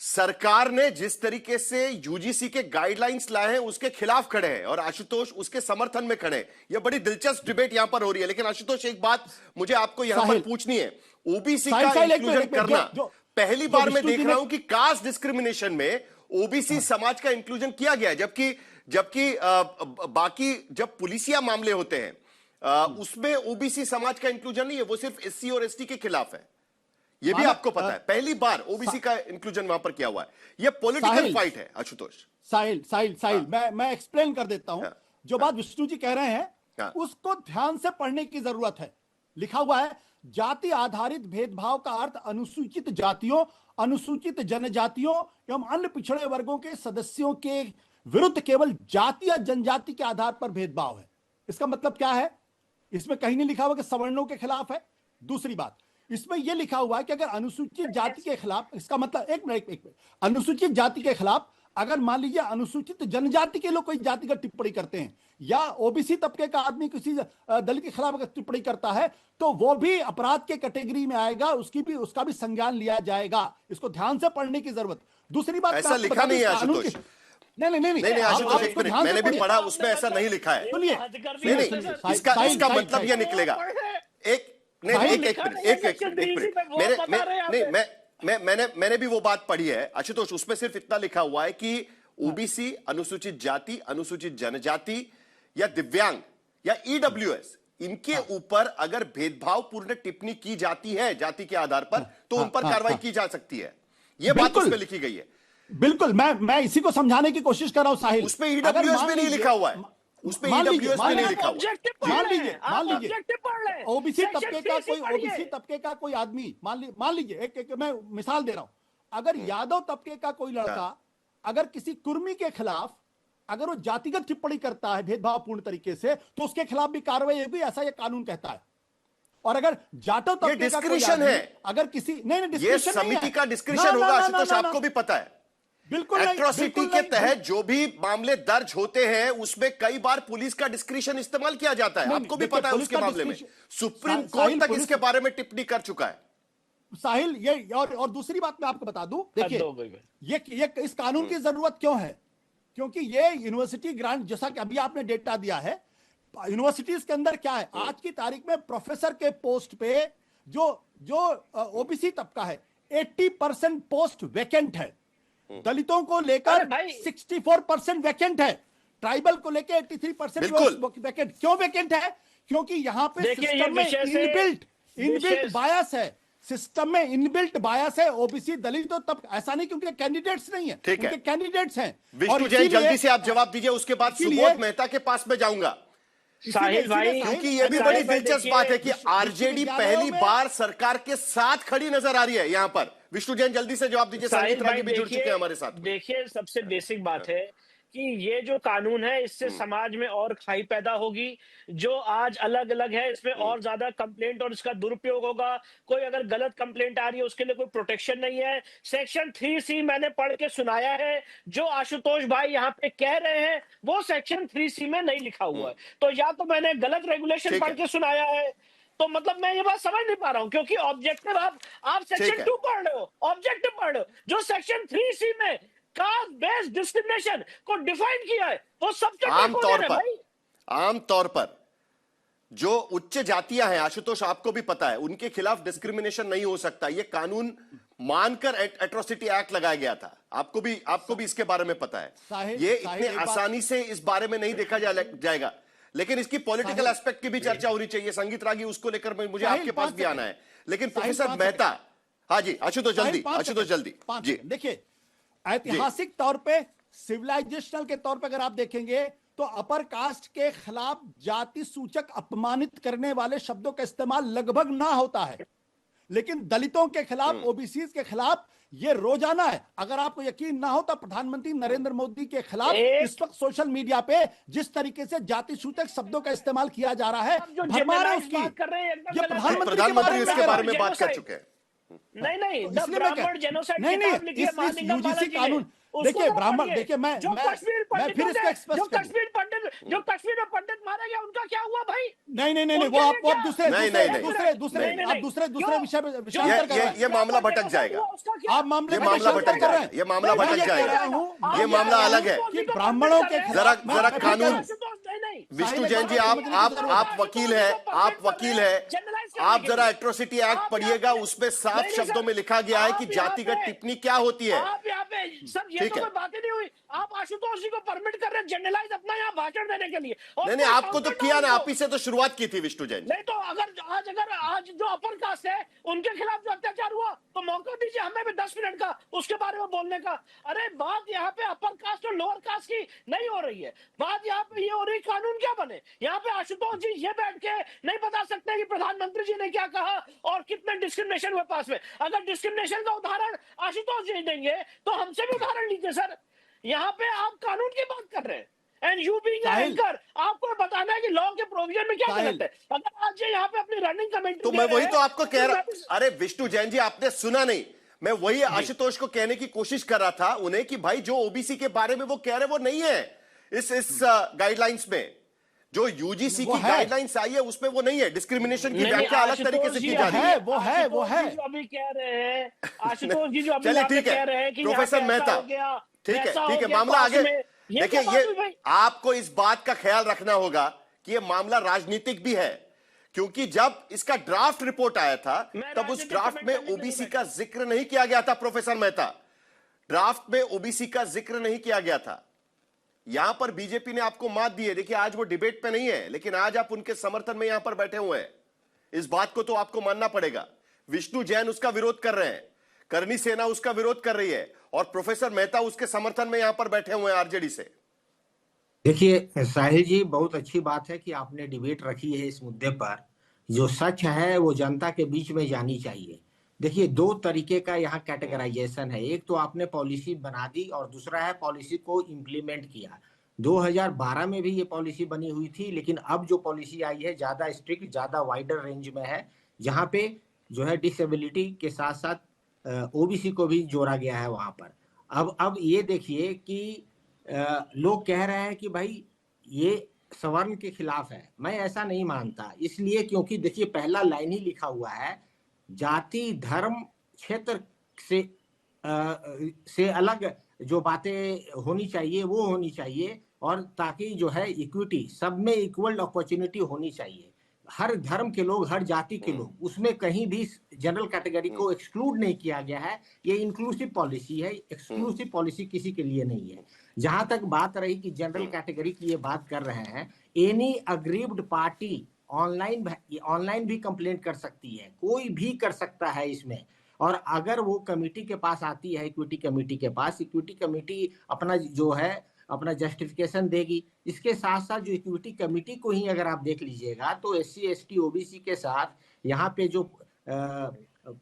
A: सरकार ने जिस तरीके से यूजीसी के गाइडलाइंस लाए हैं उसके खिलाफ खड़े हैं और आशुतोष उसके समर्थन में खड़े हैं। यह बड़ी दिलचस्प डिबेट यहां पर हो रही है। लेकिन आशुतोष, एक बात मुझे आपको यहां पर पूछनी है, ओबीसी का इंक्लूजन करना, पहली बार मैं देख रहा हूं कि कास्ट डिस्क्रिमिनेशन में ओबीसी समाज का इंक्लूजन किया गया है, जबकि बाकी जब पुलिसिया मामले होते हैं उसमें ओबीसी समाज का इंक्लूजन नहीं है, वो सिर्फ एससी और एसटी के खिलाफ है। ये भी आपको पता है, पहली बार ओबीसी का इंक्लूजन वहां पर किया हुआ है। ये पॉलिटिकल फाइट है आशुतोष।
L: साहिल, मैं एक्सप्लेन कर देता हूं। जो बात विष्णु जी कह रहे हैं उसको ध्यान से पढ़ने की जरूरत है। लिखा हुआ है, जाति आधारित भेदभाव का अर्थ अनुसूचित जातियों, अनुसूचित जनजातियों एवं अन्य पिछड़े वर्गों के सदस्यों के विरुद्ध केवल जाति या जनजाति के आधार पर भेदभाव है। इसका मतलब क्या है? इसमें कहीं नहीं लिखा हुआ कि सवर्णों के खिलाफ है। दूसरी बात, इसमें यह लिखा हुआ है कि अगर अनुसूचित जाति के खिलाफ, इसका मतलब एक मिनट, अनुसूचित जाति के खिलाफ अगर मान लीजिए अनुसूचित जनजाति के लोग कोई जातिगत टिप्पणी करते हैं या ओबीसी तबके का आदमी किसी दल के खिलाफ अगर टिप्पणी करता है तो वो भी अपराध के कैटेगरी में आएगा, उसका भी संज्ञान लिया जाएगा। इसको ध्यान से पढ़ने की जरूरत। दूसरी बात,
A: ऐसा लिखा नहीं है आशुतोष। नहीं आशुतोष, एक मिनट, मैंने भी पढ़ा, उसमें ऐसा नहीं लिखा है। नहीं, इसका मतलब यह निकलेगा। मैंने भी वो बात पढ़ी है आशुतोष, उसमें सिर्फ इतना लिखा हुआ है कि ओबीसी, अनुसूचित जाति, अनुसूचित जनजाति या दिव्यांग या ईडब्ल्यूएस, इनके ऊपर अगर भेदभावपूर्ण टिप्पणी की जाती है जाति के आधार पर तो उन पर कार्रवाई की जा सकती है। यह बात उसमें लिखी गई है।
L: बिल्कुल, मैं इसी को समझाने की कोशिश कर रहा हूं साहिल।
A: उसमें ईडब्ल्यूएस में नहीं लिखा हुआ है, उसमें ईडब्ल्यूएस में नहीं लिखा हुआ।
L: मान लीजिए ओबीसी तबके का कोई आदमी, मान लीजिए एक मैं मिसाल दे रहा हूं, अगर यादव तबके का कोई लड़का अगर किसी कुर्मी के खिलाफ अगर वो जातिगत टिप्पणी करता है भेदभावपूर्ण तरीके से तो उसके खिलाफ भी कार्रवाई होगी, ऐसा ये कानून कहता है। और अगर जाटव तबके का कोई आदमी अगर किसी
A: ये समिति का डिस्क्रिप्शन होगा आशुतोष, आपको भी पता है।
L: बिल्कुल
A: एट्रोसिटी के तहत जो भी मामले दर्ज होते हैं उसमें कई बार पुलिस का डिस्क्रिप्शन इस्तेमाल किया जाता है, आपको भी पता है। उसके मामले में सुप्रीम कोर्ट तक इसके बारे में टिप्पणी कर चुका है
L: साहिल। ये और दूसरी बात मैं आपको बता दूं, देखिए ये इस कानून की जरूरत क्यों है? क्योंकि ये यूनिवर्सिटी ग्रांट, जैसा कि अभी आपने डेटा दिया है, यूनिवर्सिटीज के अंदर क्या है, आज की तारीख में प्रोफेसर के पोस्ट पे जो ओबीसी तबका है 80% पोस्ट वैकेंट है। दलितों को लेकर 64% वैकेंट है, ट्राइबल को लेकर 83% वैकेंट। क्यों वैकेंट है? क्योंकि यहां पे सिस्टम में इनबिल्ट बायस है, सिस्टम में इनबिल्ट बायस है। ओबीसी दलित तो तब ऐसा नहीं क्योंकि कैंडिडेट्स नहीं है, उनके कैंडिडेट्स हैं।
A: विष्णु जैन, जल्दी से आप जवाब दीजिए, उसके बाद सुबोध मेहता के पास में जाऊंगा।
K: साहिल भाई,
A: क्योंकि यह भी बड़ी दिलचस्प बात है कि आरजेडी पहली बार सरकार के साथ खड़ी नजर आ रही है यहां पर। विष्णु जैन, जल्दी से जवाब दीजिए, संजीत रागी भी जुड़ चुके हैं हमारे साथ।
K: देखिए, सबसे बेसिक बात है कि ये जो कानून है इससे समाज में और खाई पैदा होगी। जो आज अलग अलग है इसमें और ज्यादा कंप्लेंट और इसका दुरुपयोग होगा। कोई अगर गलत कंप्लेंट आ रही है उसके लिए कोई प्रोटेक्शन नहीं है। सेक्शन 3C मैंने पढ़ के सुनाया है, जो आशुतोष भाई यहाँ पे कह रहे हैं वो सेक्शन 3C में नहीं लिखा हुआ है। तो या तो मैंने गलत रेगुलेशन पढ़ के सुनाया है, तो मतलब मैं ये बात समझ नहीं पा रहा हूँ, क्योंकि ऑब्जेक्टिव आप सेक्शन 2 पढ़ रहे हो, ऑब्जेक्टिव पढ़ रहे हो, जो सेक्शन 3C में कास्ट बेस्ड डिस्क्रिमिनेशन को डिफाइन किया है वो सब
A: आमतौर पर जो उच्च जातियां हैं, आशुतोष आपको भी पता है, उनके खिलाफ डिस्क्रिमिनेशन नहीं हो सकता। ये कानून मानकर एट्रोसिटी एक्ट लगाया गया था। आपको भी इसके बारे में पता है। ये इतने आसानी से इस बारे में नहीं देखा जाएगा, लेकिन इसकी पॉलिटिकल एस्पेक्ट की भी चर्चा होनी चाहिए। संगीत रागी, उसको लेकर मुझे आपके पास भी आना है। लेकिन प्रोफेसर मेहता, हाँ जी आशुतोष जल्दी जी।
L: देखिए, ऐतिहासिक तौर पे, सिविलाइजेशनल के तौर पे अगर आप देखेंगे तो अपर कास्ट के खिलाफ जाति सूचक अपमानित करने वाले शब्दों का इस्तेमाल लगभग ना होता है, लेकिन दलितों के खिलाफ, ओबीसी के खिलाफ ये रोजाना है। अगर आपको यकीन ना हो तो प्रधानमंत्री नरेंद्र मोदी के खिलाफ इस वक्त सोशल मीडिया पे जिस तरीके से जाति सूचक शब्दों का इस्तेमाल किया जा रहा है, भरमार है उसकी। ये
A: प्रधानमंत्री इसके बारे में बात कर चुके हैं।
K: नहीं,
L: यूजीसी कानून, देखिए ब्राह्मण, देखिए मैं फिर इसको एक्सप्रेस
K: जो कश्मीर में पंडित मारा गया उनका क्या हुआ भाई?
L: नहीं, वो आप दूसरे विषय पे विषयांतर कर रहे हैं।
A: ये मामला भटक जाएगा।
L: आप मामला भटक जाएगा।
A: ये मामला भटक जाएगा। ये मामला अलग है।
L: ब्राह्मणों के
A: जरा कानून, विष्णु जैन जी, आप वकील है, आप जरा एट्रोसिटी एक्ट पढ़िएगा। उसमें साफ शब्दों में लिखा गया है कि जातिगत टिप्पणी क्या होती है।
K: ये तो कोई बातें नहीं हुई। आप आशुतोष जी को परमिट कर रहे हैं जनरलाइज अपना यहाँ भाषण देने के लिए।
A: नहीं, आपको तो किया ना, आप ही से तो शुरुआत की थी विष्णु जैन।
K: नहीं तो अगर आज जो अपर कास्ट है उनके खिलाफ जो अत्याचार हुआ तो मौका दीजिए हमें भी 10 मिनट का उसके बारे में बोलने का। अरे बात यहाँ पे अपर कास्ट और लोअर कास्ट की नहीं हो रही है, बात यहाँ पे ये हो रही कानून क्या बने। यहाँ पे आशुतोष जी ये बैठ के नहीं बता सकते कि प्रधानमंत्री जी ने क्या कहा और कितने डिस्क्रिमिनेशन हुए पास में। अगर डिस्क्रिमिनेशन का उदाहरण आशुतोष जी देंगे तो हमसे भी उदाहरण लीजिए सर। यहाँ पे आप कानून की बात कर रहे हैं, एंड यू बीइंग एंकर आपको बताना है कि लॉ के प्रोविजन में क्या गलत है। अगर आज ये यहाँ पे अपनी रनिंग कमेंट्री,
A: तो मैं वही तो आपको कह रहा। अरे विष्णु जैन जी, आपने सुना नहीं, मैं वही आशुतोष को कहने की कोशिश कर रहा था उन्हें कि भाई जो ओबीसी के बारे में वो कह रहे वो नहीं है इस गाइडलाइंस में। जो यूजीसी की गाइडलाइंस आई है उसमें वो नहीं है। डिस्क्रिमिनेशन की व्याख्या अलग तरीके से की जा रही है।
L: वो है
K: जो अभी कह रहे हैं आशुतोष जी, जो अभी कह रहे हैं कि
A: प्रोफेसर मेहता, ठीक है, मामला आगे। देखिए, ये आपको इस बात का ख्याल रखना होगा कि ये मामला राजनीतिक भी है, क्योंकि जब इसका ड्राफ्ट रिपोर्ट आया था तब उस ड्राफ्ट में ओबीसी का जिक्र नहीं किया गया था। प्रोफेसर मेहता, ड्राफ्ट में ओबीसी का जिक्र नहीं किया गया था। यहां पर बीजेपी ने आपको मात दी है। देखिए, आज वो डिबेट पे नहीं है, लेकिन आज आप उनके समर्थन में यहां पर बैठे हुए हैं। इस बात को तो आपको मानना पड़ेगा। विष्णु जैन उसका विरोध कर रहे हैं, करनी सेना उसका विरोध कर रही है, और प्रोफेसर मेहता उसके समर्थन में यहां पर बैठे हुए हैं आरजेडी से।
M: देखिए साहिल जी, बहुत अच्छी बात है कि आपने डिबेट रखी है इस मुद्दे पर। जो सच है वो जनता के बीच में जानी चाहिए। देखिए, दो तरीके का यहाँ कैटेगराइजेशन है। एक तो आपने पॉलिसी बना दी और दूसरा है पॉलिसी को इम्प्लीमेंट किया। 2012 में भी ये पॉलिसी बनी हुई थी, लेकिन अब जो पॉलिसी आई है ज्यादा स्ट्रिक्ट, ज्यादा वाइडर रेंज में है, जहाँ पे जो है डिसेबिलिटी के साथ साथ ओबीसी को भी जोड़ा गया है वहां पर। अब ये देखिए कि लोग कह रहे हैं कि भाई ये सवर्ण के खिलाफ है। मैं ऐसा नहीं मानता, इसलिए क्योंकि देखिए पहला लाइन ही लिखा हुआ है, जाति धर्म क्षेत्र से अलग जो बातें होनी चाहिए वो होनी चाहिए, और ताकि जो है इक्विटी, सब में इक्वल अपॉर्चुनिटी होनी चाहिए। हर धर्म के लोग, हर जाति के लोग, उसमें कहीं भी जनरल कैटेगरी को एक्सक्लूड नहीं किया गया है। ये इंक्लूसिव पॉलिसी है, एक्सक्लूसिव पॉलिसी किसी के लिए नहीं है। जहां तक बात रही कि जनरल कैटेगरी की ये बात कर रहे हैं, एनी अग्रीव्ड पार्टी ऑनलाइन भी कंप्लेंट कर सकती है, कोई भी कर सकता है इसमें। और अगर वो कमेटी के पास आती है, इक्विटी कमेटी के पास, इक्विटी कमेटी अपना जो है अपना जस्टिफिकेशन देगी। इसके साथ साथ जो इक्विटी कमेटी को ही अगर आप देख लीजिएगा तो SC ST OBC के साथ यहाँ पे जो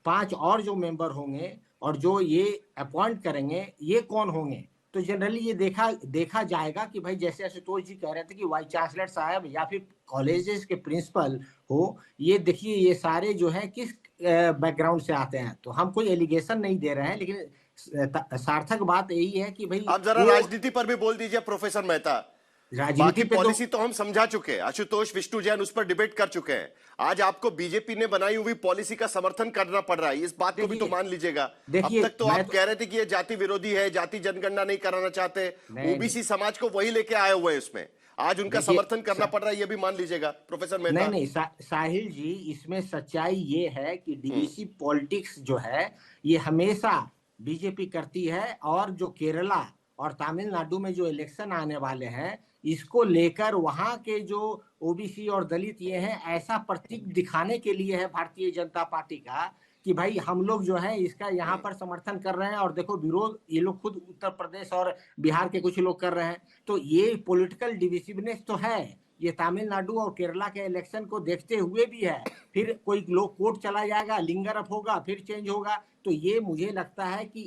M: 5 और जो मेंबर होंगे और जो ये अपॉइंट करेंगे, ये कौन होंगे? तो जनरली ये देखा जाएगा कि भाई जैसे आशुतोष जी कह रहे थे कि वाइस चांसलर साहब या फिर कॉलेजेस के प्रिंसिपल हो, ये देखिए ये सारे जो है किस बैकग्राउंड से आते हैं। तो हम कोई एलिगेशन नहीं दे रहे हैं, लेकिन सार्थक बात यही है कि भाई
A: आप जरा राजनीति पर भी बोल दीजिए प्रोफेसर मेहता। बाकी पॉलिसी तो हम समझा चुके हैं, आशुतोष विष्णु जैन उस पर डिबेट कर चुके हैं। आज आपको बीजेपी ने बनाई हुई पॉलिसी का समर्थन करना पड़ रहा है, इस बात को भी तो मान लीजिएगा। अब तक तो आप कह रहे थे कि ये जाति विरोधी है, जाति जनगणना नहीं कराना चाहते, ओबीसी समाज को वही लेके आए हुए हैं उसमें, आज उनका समर्थन करना पड़ रहा है, ये भी मान लीजिएगा प्रोफेसर मेहता।
M: नहीं साहिल जी, इसमें सच्चाई ये है कि डीवीसी पॉलिटिक्स जो है ये हमेशा बीजेपी करती है, और जो केरला और तमिलनाडु में जो इलेक्शन आने वाले हैं इसको लेकर वहां के जो ओबीसी और दलित ये हैं, ऐसा प्रतीक दिखाने के लिए है भारतीय जनता पार्टी का कि भाई हम लोग जो है इसका यहाँ पर समर्थन कर रहे हैं, और देखो विरोध ये लोग खुद उत्तर प्रदेश और बिहार के कुछ लोग कर रहे हैं। तो ये पॉलिटिकल डिविसिवनेस तो है, ये तमिलनाडु और केरला के इलेक्शन को देखते हुए भी है। फिर कोई लोग कोर्ट चला जाएगा, लिंगर अप होगा, फिर चेंज होगा। तो ये मुझे लगता है कि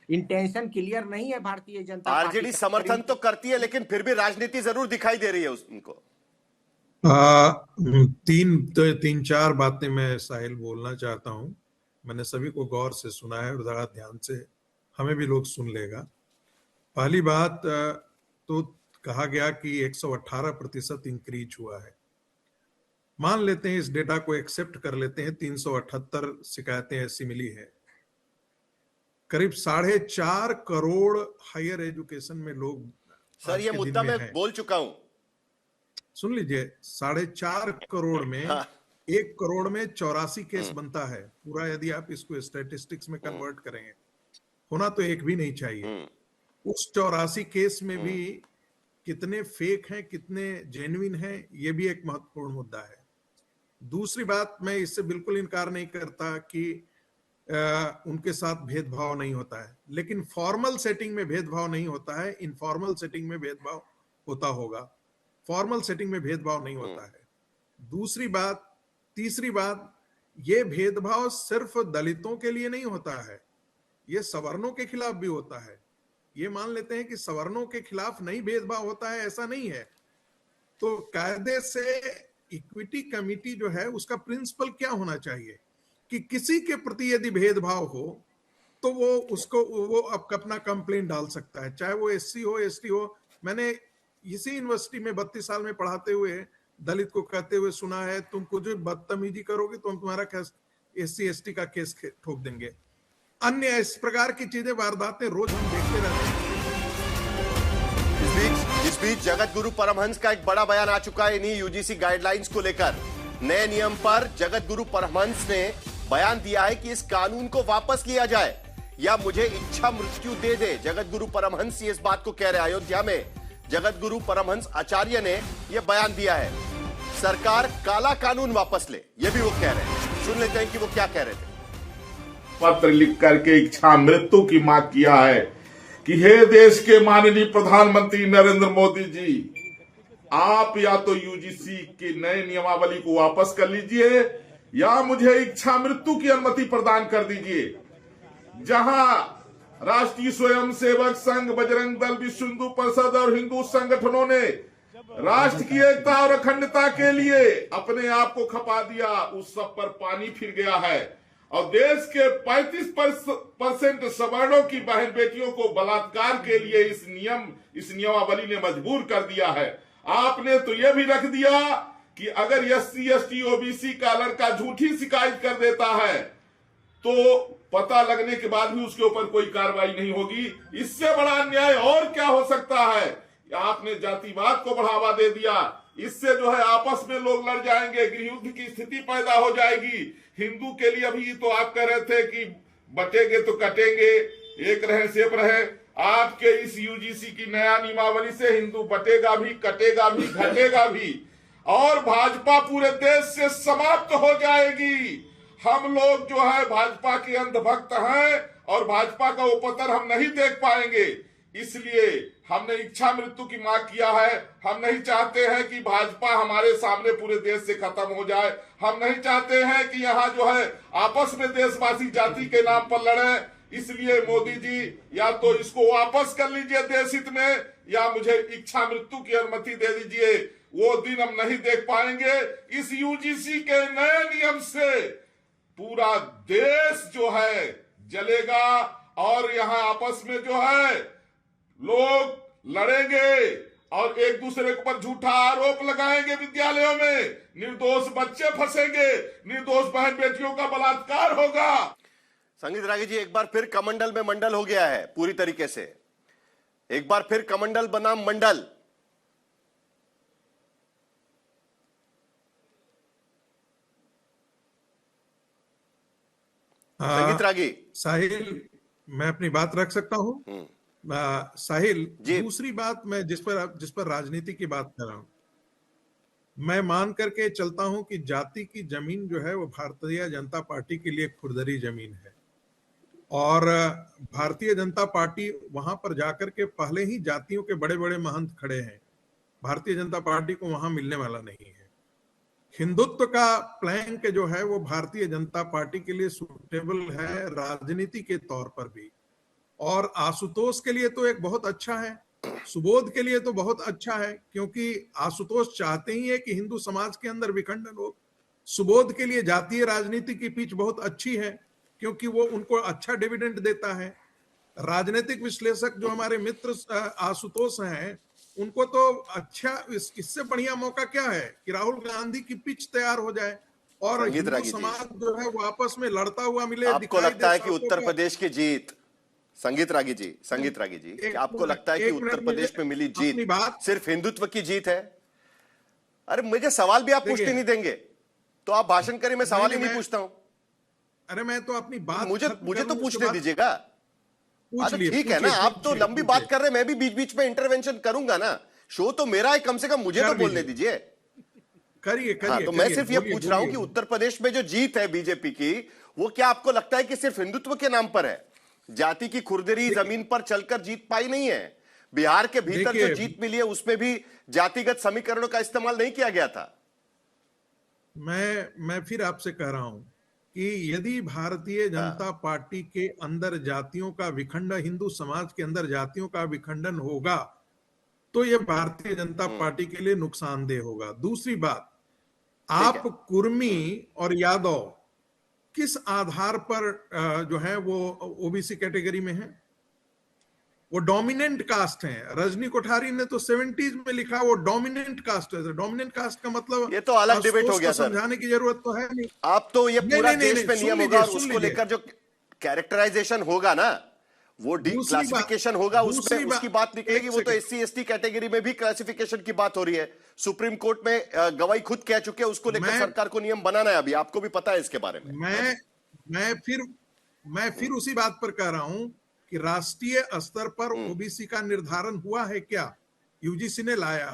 M: इंटेंशन क्लियर नहीं है भारतीय जनता पार्टी।
A: आरजेडी समर्थन तो करती है, लेकिन फिर भी राजनीति जरूर दिखाई दे रही है उनको।
N: तीन चार बातें मैं साहिल बोलना चाहता हूं। मैंने सभी को गौर से सुना है और जरा ध्यान से हमें भी लोग सुन लेगा। पहली बात तो कहा गया कि 118% इंक्रीज हुआ है। मान लेते हैं, इस डेटा को एक्सेप्ट कर लेते हैं, 378 शिकायतें ऐसी मिली है। करीब 4.5 करोड़ हायर एजुकेशन में लोग,
A: सर ये मुद्दा मैं बोल चुका हूं,
N: सुन लीजिए, 4.5 करोड़ में 1 करोड़ में 84 केस बनता है पूरा। यदि आप इसको स्टैटिस्टिक्स में कन्वर्ट करेंगे, होना तो एक भी नहीं चाहिए। उस 84 केस में भी कितने फेक हैं, कितने जेन्युइन हैं, ये भी एक महत्वपूर्ण मुद्दा है। दूसरी बात, मैं इससे बिल्कुल इनकार नहीं करता कि उनके साथ भेदभाव नहीं होता है, लेकिन फॉर्मल सेटिंग में भेदभाव नहीं होता है, इनफॉर्मल सेटिंग में भेदभाव होता होगा, फॉर्मल सेटिंग में भेदभाव नहीं होता है। दूसरी बात, तीसरी बात, ये भेदभाव सिर्फ दलितों के लिए नहीं होता है, ये सवर्णों के खिलाफ भी होता है। ये मान लेते हैं कि सवर्णों के खिलाफ नहीं भेदभाव होता है, ऐसा नहीं है। तो कायदे से इक्विटी कमेटी जो है उसका प्रिंसिपल क्या होना चाहिए कि किसी के प्रति यदि भेदभाव हो तो वो अपना कंप्लेंट डाल सकता है, चाहे वो एससी हो, एसटी हो। मैंने इसी यूनिवर्सिटी में 32 साल में पढ़ाते हुए दलित को कहते हुए सुना है, तुम कुछ बदतमीजी करोगे तो हम तुम्हारा एससी एसटी का केस ठोक देंगे। अन्य इस प्रकार की चीजें, वारदातें रोज हम देखते रहते हैं।
A: इस बीच जगत गुरु परमहंस का एक बड़ा बयान आ चुका है इन्हीं यूजीसी गाइडलाइंस को लेकर। नए नियम पर जगत गुरु परमहंस ने बयान दिया है कि इस कानून को वापस लिया जाए या मुझे इच्छा मृत्यु दे दे। जगत गुरु परमहंस इस बात को कह रहे हैं। अयोध्या में जगत गुरु परमहंस आचार्य ने यह बयान दिया है, सरकार काला कानून वापस ले, यह भी वो कह रहे हैं। सुन लेते हैं कि वो क्या कह रहे थे।
O: पत्र लिख करके इच्छा मृत्यु की मांग किया है कि हे देश के माननीय प्रधानमंत्री नरेंद्र मोदी जी, आप या तो यूजीसी की नई नियमावली को वापस कर लीजिए या मुझे इच्छा मृत्यु की अनुमति प्रदान कर दीजिए। जहां राष्ट्रीय स्वयंसेवक संघ, बजरंग दल, विश्व हिंदू परिषद और हिंदू संगठनों ने राष्ट्र की एकता और अखंडता के लिए अपने आप को खपा दिया, उस सब पर पानी फिर गया है और देश के 35% सवर्णों की बहन बेटियों को बलात्कार के लिए इस नियमावली ने मजबूर कर दिया है। आपने तो यह भी रख दिया कि अगर एससी एसटी ओबीसी का लड़का झूठी शिकायत कर देता है तो पता लगने के बाद भी उसके ऊपर कोई कार्रवाई नहीं होगी। इससे बड़ा अन्याय और क्या हो सकता है? आपने जातिवाद को बढ़ावा दे दिया। इससे जो है आपस में लोग लड़ जाएंगे, गृहयुद्ध की स्थिति पैदा हो जाएगी। हिंदू के लिए अभी तो आप कह रहे थे कि बटेंगे तो कटेंगे, एक रहे सेप रहे। आपके इस यूजीसी की नया नियमावली से हिंदू बटेगा भी, कटेगा भी, घटेगा भी और भाजपा पूरे देश से समाप्त हो जाएगी। हम लोग जो है भाजपा के अंधभक्त हैं और भाजपा का उपतर हम नहीं देख पाएंगे। इसलिए हमने इच्छा मृत्यु की मांग किया है। हम नहीं चाहते हैं कि भाजपा हमारे सामने पूरे देश से खत्म हो जाए। हम नहीं चाहते हैं कि यहाँ जो है आपस में देशवासी जाति के नाम पर लड़े। इसलिए मोदी जी या तो इसको वापस कर लीजिए देश हित में, या मुझे इच्छा मृत्यु की अनुमति दे दीजिए। वो दिन हम नहीं देख पाएंगे। इस यूजीसी के नए नियम से पूरा देश जो है जलेगा, और यहां आपस में जो है लोग लड़ेंगे और एक दूसरे के ऊपर झूठा आरोप लगाएंगे। विद्यालयों में निर्दोष बच्चे फंसेंगे, निर्दोष बहन बेटियों का बलात्कार होगा।
A: संगीत रागी जी, एक बार फिर कमंडल में मंडल हो गया है पूरी तरीके से। एक बार फिर कमंडल बनाम मंडल। संगीत रागी।
N: साहिल, मैं अपनी बात रख सकता हूं? साहिल, दूसरी बात मैं जिस पर राजनीति की बात कर रहा हूं, मैं मान करके चलता हूं कि जाति की जमीन जो है वो भारतीय जनता पार्टी के लिए खुरदरी जमीन है, और भारतीय जनता पार्टी वहां पर जाकर के पहले ही जातियों के बड़े बड़े महंत खड़े हैं। भारतीय जनता पार्टी को वहां मिलने वाला नहीं है। हिंदुत्व का प्लैंक जो है वो भारतीय जनता पार्टी के लिए सूटेबल है राजनीति के तौर पर भी, और आशुतोष के लिए तो एक बहुत अच्छा है, सुबोध के लिए तो बहुत अच्छा है, क्योंकि आशुतोष चाहते ही है कि हिंदू समाज के अंदर विखंडन हो। सुबोध के लिए जातीय राजनीति की पिच बहुत अच्छी है, क्योंकि वो उनको अच्छा डिविडेंड देता है। राजनीतिक विश्लेषक जो हमारे मित्र आशुतोष हैं, उनको तो अच्छा, इससे बढ़िया मौका क्या है कि राहुल गांधी की पिच तैयार हो जाए और हिंदू समाज जो है वो आपस में लड़ता हुआ मिले।
A: आपको लगता है कि उत्तर प्रदेश की जीत, संगीत रागी जी, आपको लगता है कि उत्तर प्रदेश में मिली जीत सिर्फ हिंदुत्व की जीत है? अरे मुझे सवाल भी आप पूछने नहीं देंगे तो आप भाषण करें, मैं सवाल ही नहीं पूछता हूं।
N: अरे मैं तो अपनी बात,
A: मुझे तो पूछने दीजिएगा। ठीक है ना, आप तो लंबी बात कर रहे हैं, मैं भी बीच बीच में इंटरवेंशन करूंगा ना। शो तो मेरा है, कम से कम मुझे तो बोलने दीजिए।
N: करिए।
A: तो मैं सिर्फ ये पूछ रहा हूं कि उत्तर प्रदेश में जो जीत है बीजेपी की, वो क्या आपको लगता है कि सिर्फ हिंदुत्व के नाम पर है? जाति की खुरदरी जमीन पर चलकर जीत पाई नहीं है। बिहार के भीतर जो जीत मिली है उसमें भी जातिगत समीकरणों का इस्तेमाल नहीं किया गया था।
N: मैं फिर आपसे कह रहा हूं कि यदि भारतीय जनता पार्टी के अंदर जातियों का विखंडन, हिंदू समाज के अंदर जातियों का विखंडन होगा तो यह भारतीय जनता पार्टी के लिए नुकसानदेह होगा। दूसरी बात, आप कुर्मी और यादव किस आधार पर जो है वो ओबीसी कैटेगरी में है? वो डोमिनेंट कास्ट हैं। रजनी कोठारी ने तो 70s में लिखा वो डोमिनेंट कास्ट है। डोमिनेंट कास्ट का मतलब
A: ये तो अलग डिबेट हो गया सर,
N: समझाने की जरूरत तो है नहीं।
A: आप तो ये पूरा देश में नियम होगा और उसको लेकर जो कैरेक्टराइजेशन होगा ना, वो क्लासिफिकेशन होगा, उसमें उसकी बात निकलेगी। वो तो SC ST कैटेगरी में भी क्लासिफिकेशन की बात हो रही है। सुप्रीम कोर्ट में गवाही खुद कह चुके हैं, उसको लेकर सरकार को नियम बनाना है अभी, आपको भी पता है इसके बारे में।
N: मैं फिर उसी बात पर कह रहा हूं कि राष्ट्रीय स्तर पर ओबीसी का निर्धारण हुआ है क्या? यूजीसी ने लाया,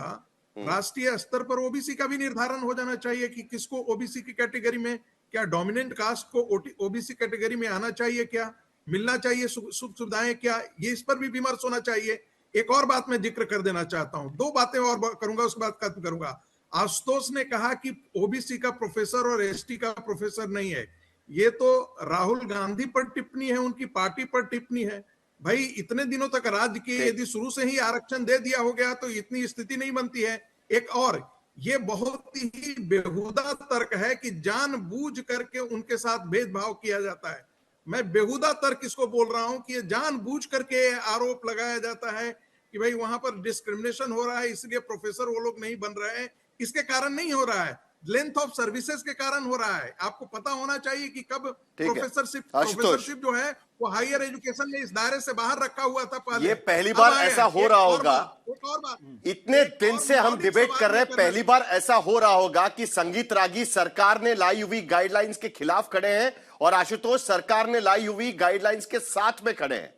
N: राष्ट्रीय स्तर पर ओबीसी का भी निर्धारण हो जाना चाहिए कि किसको ओबीसी की कैटेगरी में, क्या डोमिनेंट कास्ट को ओबीसी कैटेगरी में आना चाहिए, क्या मिलना चाहिए सुख सुविधाएं, क्या ये इस पर भी विमर्श होना चाहिए। एक और बात मैं जिक्र कर देना चाहता हूं, दो बातें और करूंगा, उसके बाद खत्म करूंगा। आशुतोष ने कहा कि ओबीसी का प्रोफेसर और एसटी का प्रोफेसर नहीं है। ये तो राहुल गांधी पर टिप्पणी है, उनकी पार्टी पर टिप्पणी है। भाई इतने दिनों तक राज्य के यदि शुरू से ही आरक्षण दे दिया हो गया तो इतनी स्थिति नहीं बनती है। एक और, ये बहुत ही बेहुदा तर्क है कि जानबूझ करके उनके साथ भेदभाव किया जाता है। मैं बेहुदा तर्क इसको बोल रहा हूं कि ये जानबूझ करके आरोप लगाया जाता है कि भाई वहां पर डिस्क्रिमिनेशन हो रहा है इसलिए प्रोफेसर वो लोग नहीं बन रहे हैं। इसके कारण नहीं हो रहा है, लेंथ ऑफ सर्विसेज के कारण हो रहा है। आपको पता होना चाहिए कि कब प्रोफेसरशिप जो है वो हायर एजुकेशन ने इस दायरे से बाहर रखा हुआ था पहले।
A: ये पहली बार ऐसा हो रहा होगा, इतने दिन से हम डिबेट कर रहे हैं, पहली बार ऐसा हो रहा होगा कि संगीत रागी सरकार ने लाई हुई गाइडलाइंस के खिलाफ खड़े हैं और आशुतोष सरकार ने लाई हुई गाइडलाइंस के साथ में खड़े हैं।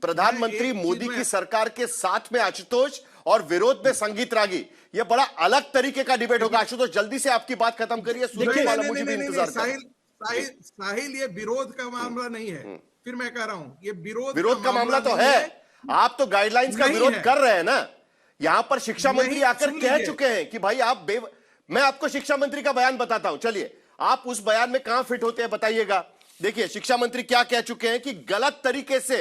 A: प्रधानमंत्री मोदी की सरकार के साथ में आशुतोष और विरोध में संगीत रागी। ये बड़ा अलग तरीके का डिबेट होगा। आशुतोष जल्दी से आपकी बात खत्म करिए, मुझे भी इंतजार
N: साहिल ये विरोध का मामला नहीं है। फिर मैं कह रहा हूं ये
A: विरोध का मामला तो है। आप तो गाइडलाइंस का विरोध कर रहे हैं ना। यहां पर शिक्षा मंत्री आकर कह चुके हैं कि भाई आप मैं आपको शिक्षा मंत्री का बयान बताता हूं, चलिए आप उस बयान में कहां फिट होते हैं बताइएगा। देखिए शिक्षा मंत्री क्या कह चुके हैं कि गलत तरीके से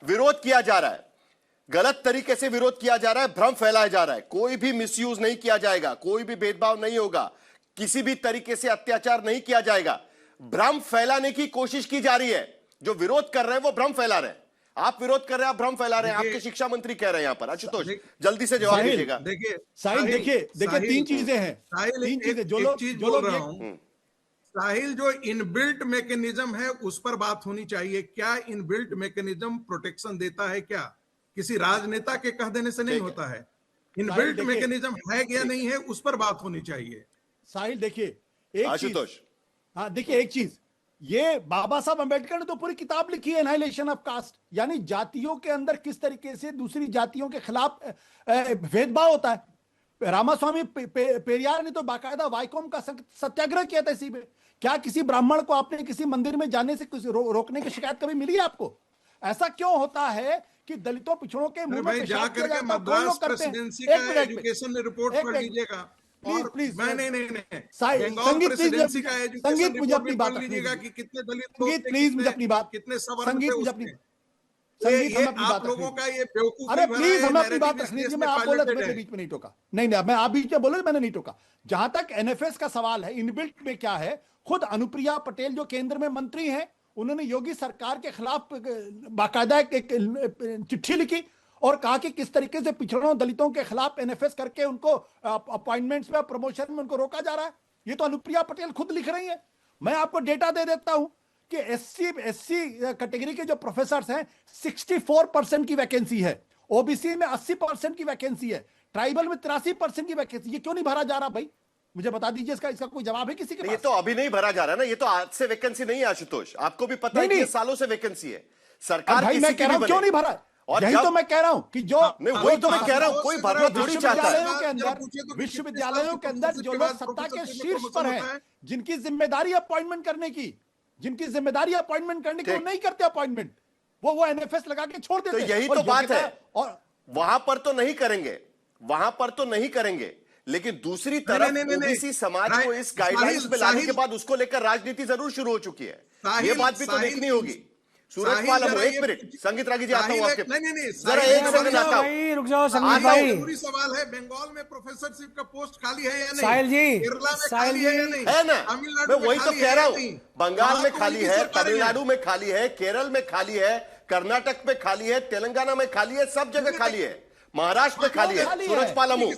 A: विरोध किया जा रहा है, गलत तरीके से विरोध किया जा रहा है, भ्रम फैलाया जा रहा है, कोई भी मिसयूज नहीं किया जाएगा, कोई भी भेदभाव नहीं होगा, किसी भी तरीके से अत्याचार नहीं किया जाएगा। भ्रम फैलाने की कोशिश की जा रही है, जो विरोध कर रहे हैं वो भ्रम फैला रहे हैं। आप विरोध कर रहे हैं, आप भ्रम फैला रहे हैं, आपके शिक्षा मंत्री कह रहे हैं यहां पर। आशुतोष जल्दी से जवाब दीजिएगा।
L: देखिए तीन चीजें हैं, तीन चीजें जो लोग
N: साहिल, जो इनबिल्ट मैकेनिज्म है उस पर बात होनी चाहिए। क्या इनबिल्ट मैकेनिज्म प्रोटेक्शन देता है? क्या किसी राजनेता के कह देने से नहीं होता है। इनबिल्ट मैकेनिज्म है या नहीं है, उस पर बात होनी चाहिए।
L: साहिल देखिए आशुतोष, हाँ देखिए एक चीज, ये बाबा साहब अंबेडकर ने तो पूरी किताब लिखी है, एनाहिलेशन ऑफ कास्ट, यानी जातियों के अंदर किस तरीके से दूसरी जातियों के खिलाफ भेदभाव होता है। रामास्वामी पेरियार ने तो बाकायदा वाइकॉम का सत्याग्रह किया था इसी पे। क्या किसी ब्राह्मण को आपने किसी मंदिर में जाने से रोकने की शिकायत कभी मिली है आपको? ऐसा क्यों होता है कि दलितों पिछड़ों के मुंह में पेशाब किया जाता है? कौन लोग करते हैं?
N: एजुकेशन रिपोर्ट पढ़ लीजिएगा।
L: प्लीज
N: नहीं
L: संगीत मुझे अपनी बात
N: लीजिएगा कि कितने दलित,
L: प्लीज मुझे अपनी बात,
N: कितने
L: संगीत मुझे अपनी,
N: आप लोगों का ये बेवकूफी।
L: अरे प्लीज हमें अपनी बात रखनी चाहिए। मैं आप बोले तो मैंने बीच में नहीं टोका, नहीं मैं आप बीच में बोले मैंने नहीं टोका। जहां तक एनएफएस का सवाल है, इनबिल्ट में क्या है, खुद अनुप्रिया पटेल जो केंद्र में मंत्री हैं, उन्होंने योगी सरकार के खिलाफ बाकायदा एक चिट्ठी लिखी और कहा कि किस तरीके से पिछड़ों दलितों के खिलाफ एनएफएस करके उनको अपॉइंटमेंट्स में, प्रमोशन में उनको रोका जा रहा है। ये तो अनुप्रिया पटेल खुद लिख रही है। मैं आपको डेटा दे देता हूं कि एससी कैटेगरी के जो प्रोफेसर्स हैं 64% की वैकेंसी है, ओबीसी में 80% की वैकेंसी है, ट्राइबल में 83% की वैकेंसी। ये क्यों नहीं भरा जा रहा भाई? मुझे बता दीजिए, इसका कोई जवाब है किसी के पास?
A: ये तो अभी नहीं भरा जा रहा है ना, ये तो आज से वैकेंसी नहीं है आशुतोष, आपको भी पता है कि ये सालों से वैकेंसी है। सरकार
L: भाई मैं कह रहा हूं क्यों नहीं भरा, और यही तो मैं कह रहा हूं कि जो
A: वही तो मैं कह रहा हूं, कोई भरना थोड़ी चाहता है।
L: विश्वविद्यालयों के अंदर जो लोग सत्ता के शीर्ष पर हैं, जिनकी जिम्मेदारी अपॉइंटमेंट करने की, वो नहीं करते अपॉइंटमेंट, वो एनएफएस लगा के छोड़ देते।
A: तो यही तो बात है, और वहां पर तो नहीं करेंगे, लेकिन दूसरी तरफ ओबीसी समाज को इस गाइडलाइंस में लाने के बाद उसको लेकर राजनीति जरूर शुरू हो चुकी है। ये बात भी तो देखनी होगी। सूरजपाल, एक मिनट, संगीत रागी जी आता हूं आपके, जरा एक सेकंड आता हूं,
P: रुक जाओ संगीत भाई।
N: जरूरी सवाल है, बंगाल में प्रोफेसरशिप का पोस्ट खाली है या नहीं?
P: साहिल जी,
N: केरला में खाली है या नहीं?
A: है ना, मैं वही तो कह रहा हूं। बंगाल में खाली है, तमिलनाडु में खाली है, केरल में खाली है, कर्नाटक में खाली है, तेलंगाना में खाली है, सब जगह खाली है, महाराष्ट्र में खाली है। सूरजपाल अमू,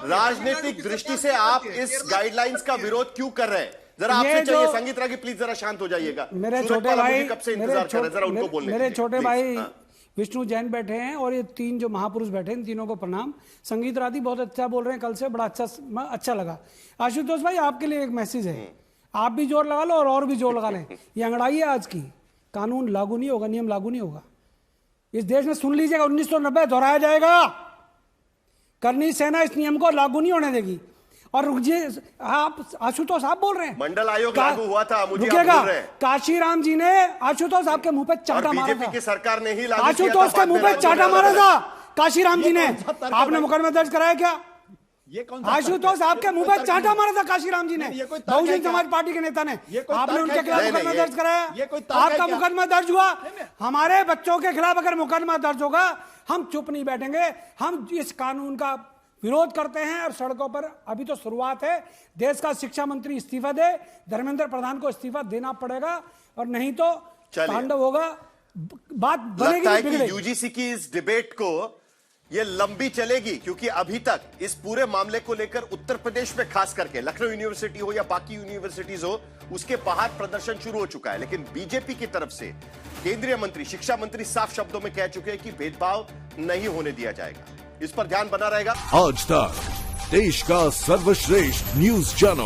A: राजनीतिक दृष्टि से आप इस गाइडलाइंस का विरोध क्यों कर रहे हैं? जरा आपसे चाहिए, संगीत रागी प्लीज जरा शांत हो जाइएगा।
P: मेरे छोटे भाई
A: कब से इंतजार कर रहे हैं, जरा उनको बोलने।
P: मेरे छोटे भाई विष्णु जैन बैठे हैं और ये तीन जो महापुरुष बैठे हैं, इन तीनों को प्रणाम। संगीत रागी बहुत अच्छा बोल रहे हैं, कल से बड़ा अच्छा लगा। आशुतोष भाई आपके लिए एक मैसेज है, आप भी जोर लगा लो और भी जोर लगा लें। ये अंगड़ाई है आज की, कानून लागू नहीं होगा, नियम लागू नहीं होगा इस देश में। सुन लीजिएगा, 1990 दोहराया जाएगा। करनी सेना इस नियम को लागू नहीं होने देगी। और रुकिए, आप आशुतोष आप बोल रहे हैं
A: मंडल आयोग लागू हुआ था, मुझे
P: रुकिएगा। काशीराम जी ने आशुतोष आपके मुँह पे चाटा मारा था,
A: की सरकार ने ही लागू
P: आशुतोष के मुंह पे चाटा मारा था काशीराम जी ने। आपने मुकदमा दर्ज कराया क्या? आशुतोष आपके मुंह पे चाटा मारा था काशीराम जी ने, बहुजन समाज पार्टी के नेता ने। आपने उनके खिलाफ मुकदमा दर्ज कराया, आपका मुकदमा दर्ज हुआ। हमारे बच्चों के खिलाफ अगर मुकदमा दर्ज होगा, हम चुप नहीं बैठेंगे। हम इस कानून का विरोध करते हैं और सड़कों पर, अभी तो शुरुआत है। देश का शिक्षा मंत्री इस्तीफा दे, धर्मेंद्र प्रधान को इस्तीफा देना पड़ेगा, और नहीं तो तांडव होगा, बात बनेगी।
A: यूजीसी की इस डिबेट को ये लंबी चलेगी, क्योंकि अभी तक इस पूरे मामले को लेकर उत्तर प्रदेश में खास करके लखनऊ यूनिवर्सिटी हो या बाकी यूनिवर्सिटीज हो, उसके बाहर प्रदर्शन शुरू हो चुका है। लेकिन बीजेपी की तरफ से केंद्रीय मंत्री, शिक्षा मंत्री साफ शब्दों में कह चुके हैं कि भेदभाव नहीं होने दिया जाएगा। इस पर ध्यान बना रहेगा।
Q: आज तक देश का सर्वश्रेष्ठ न्यूज चैनल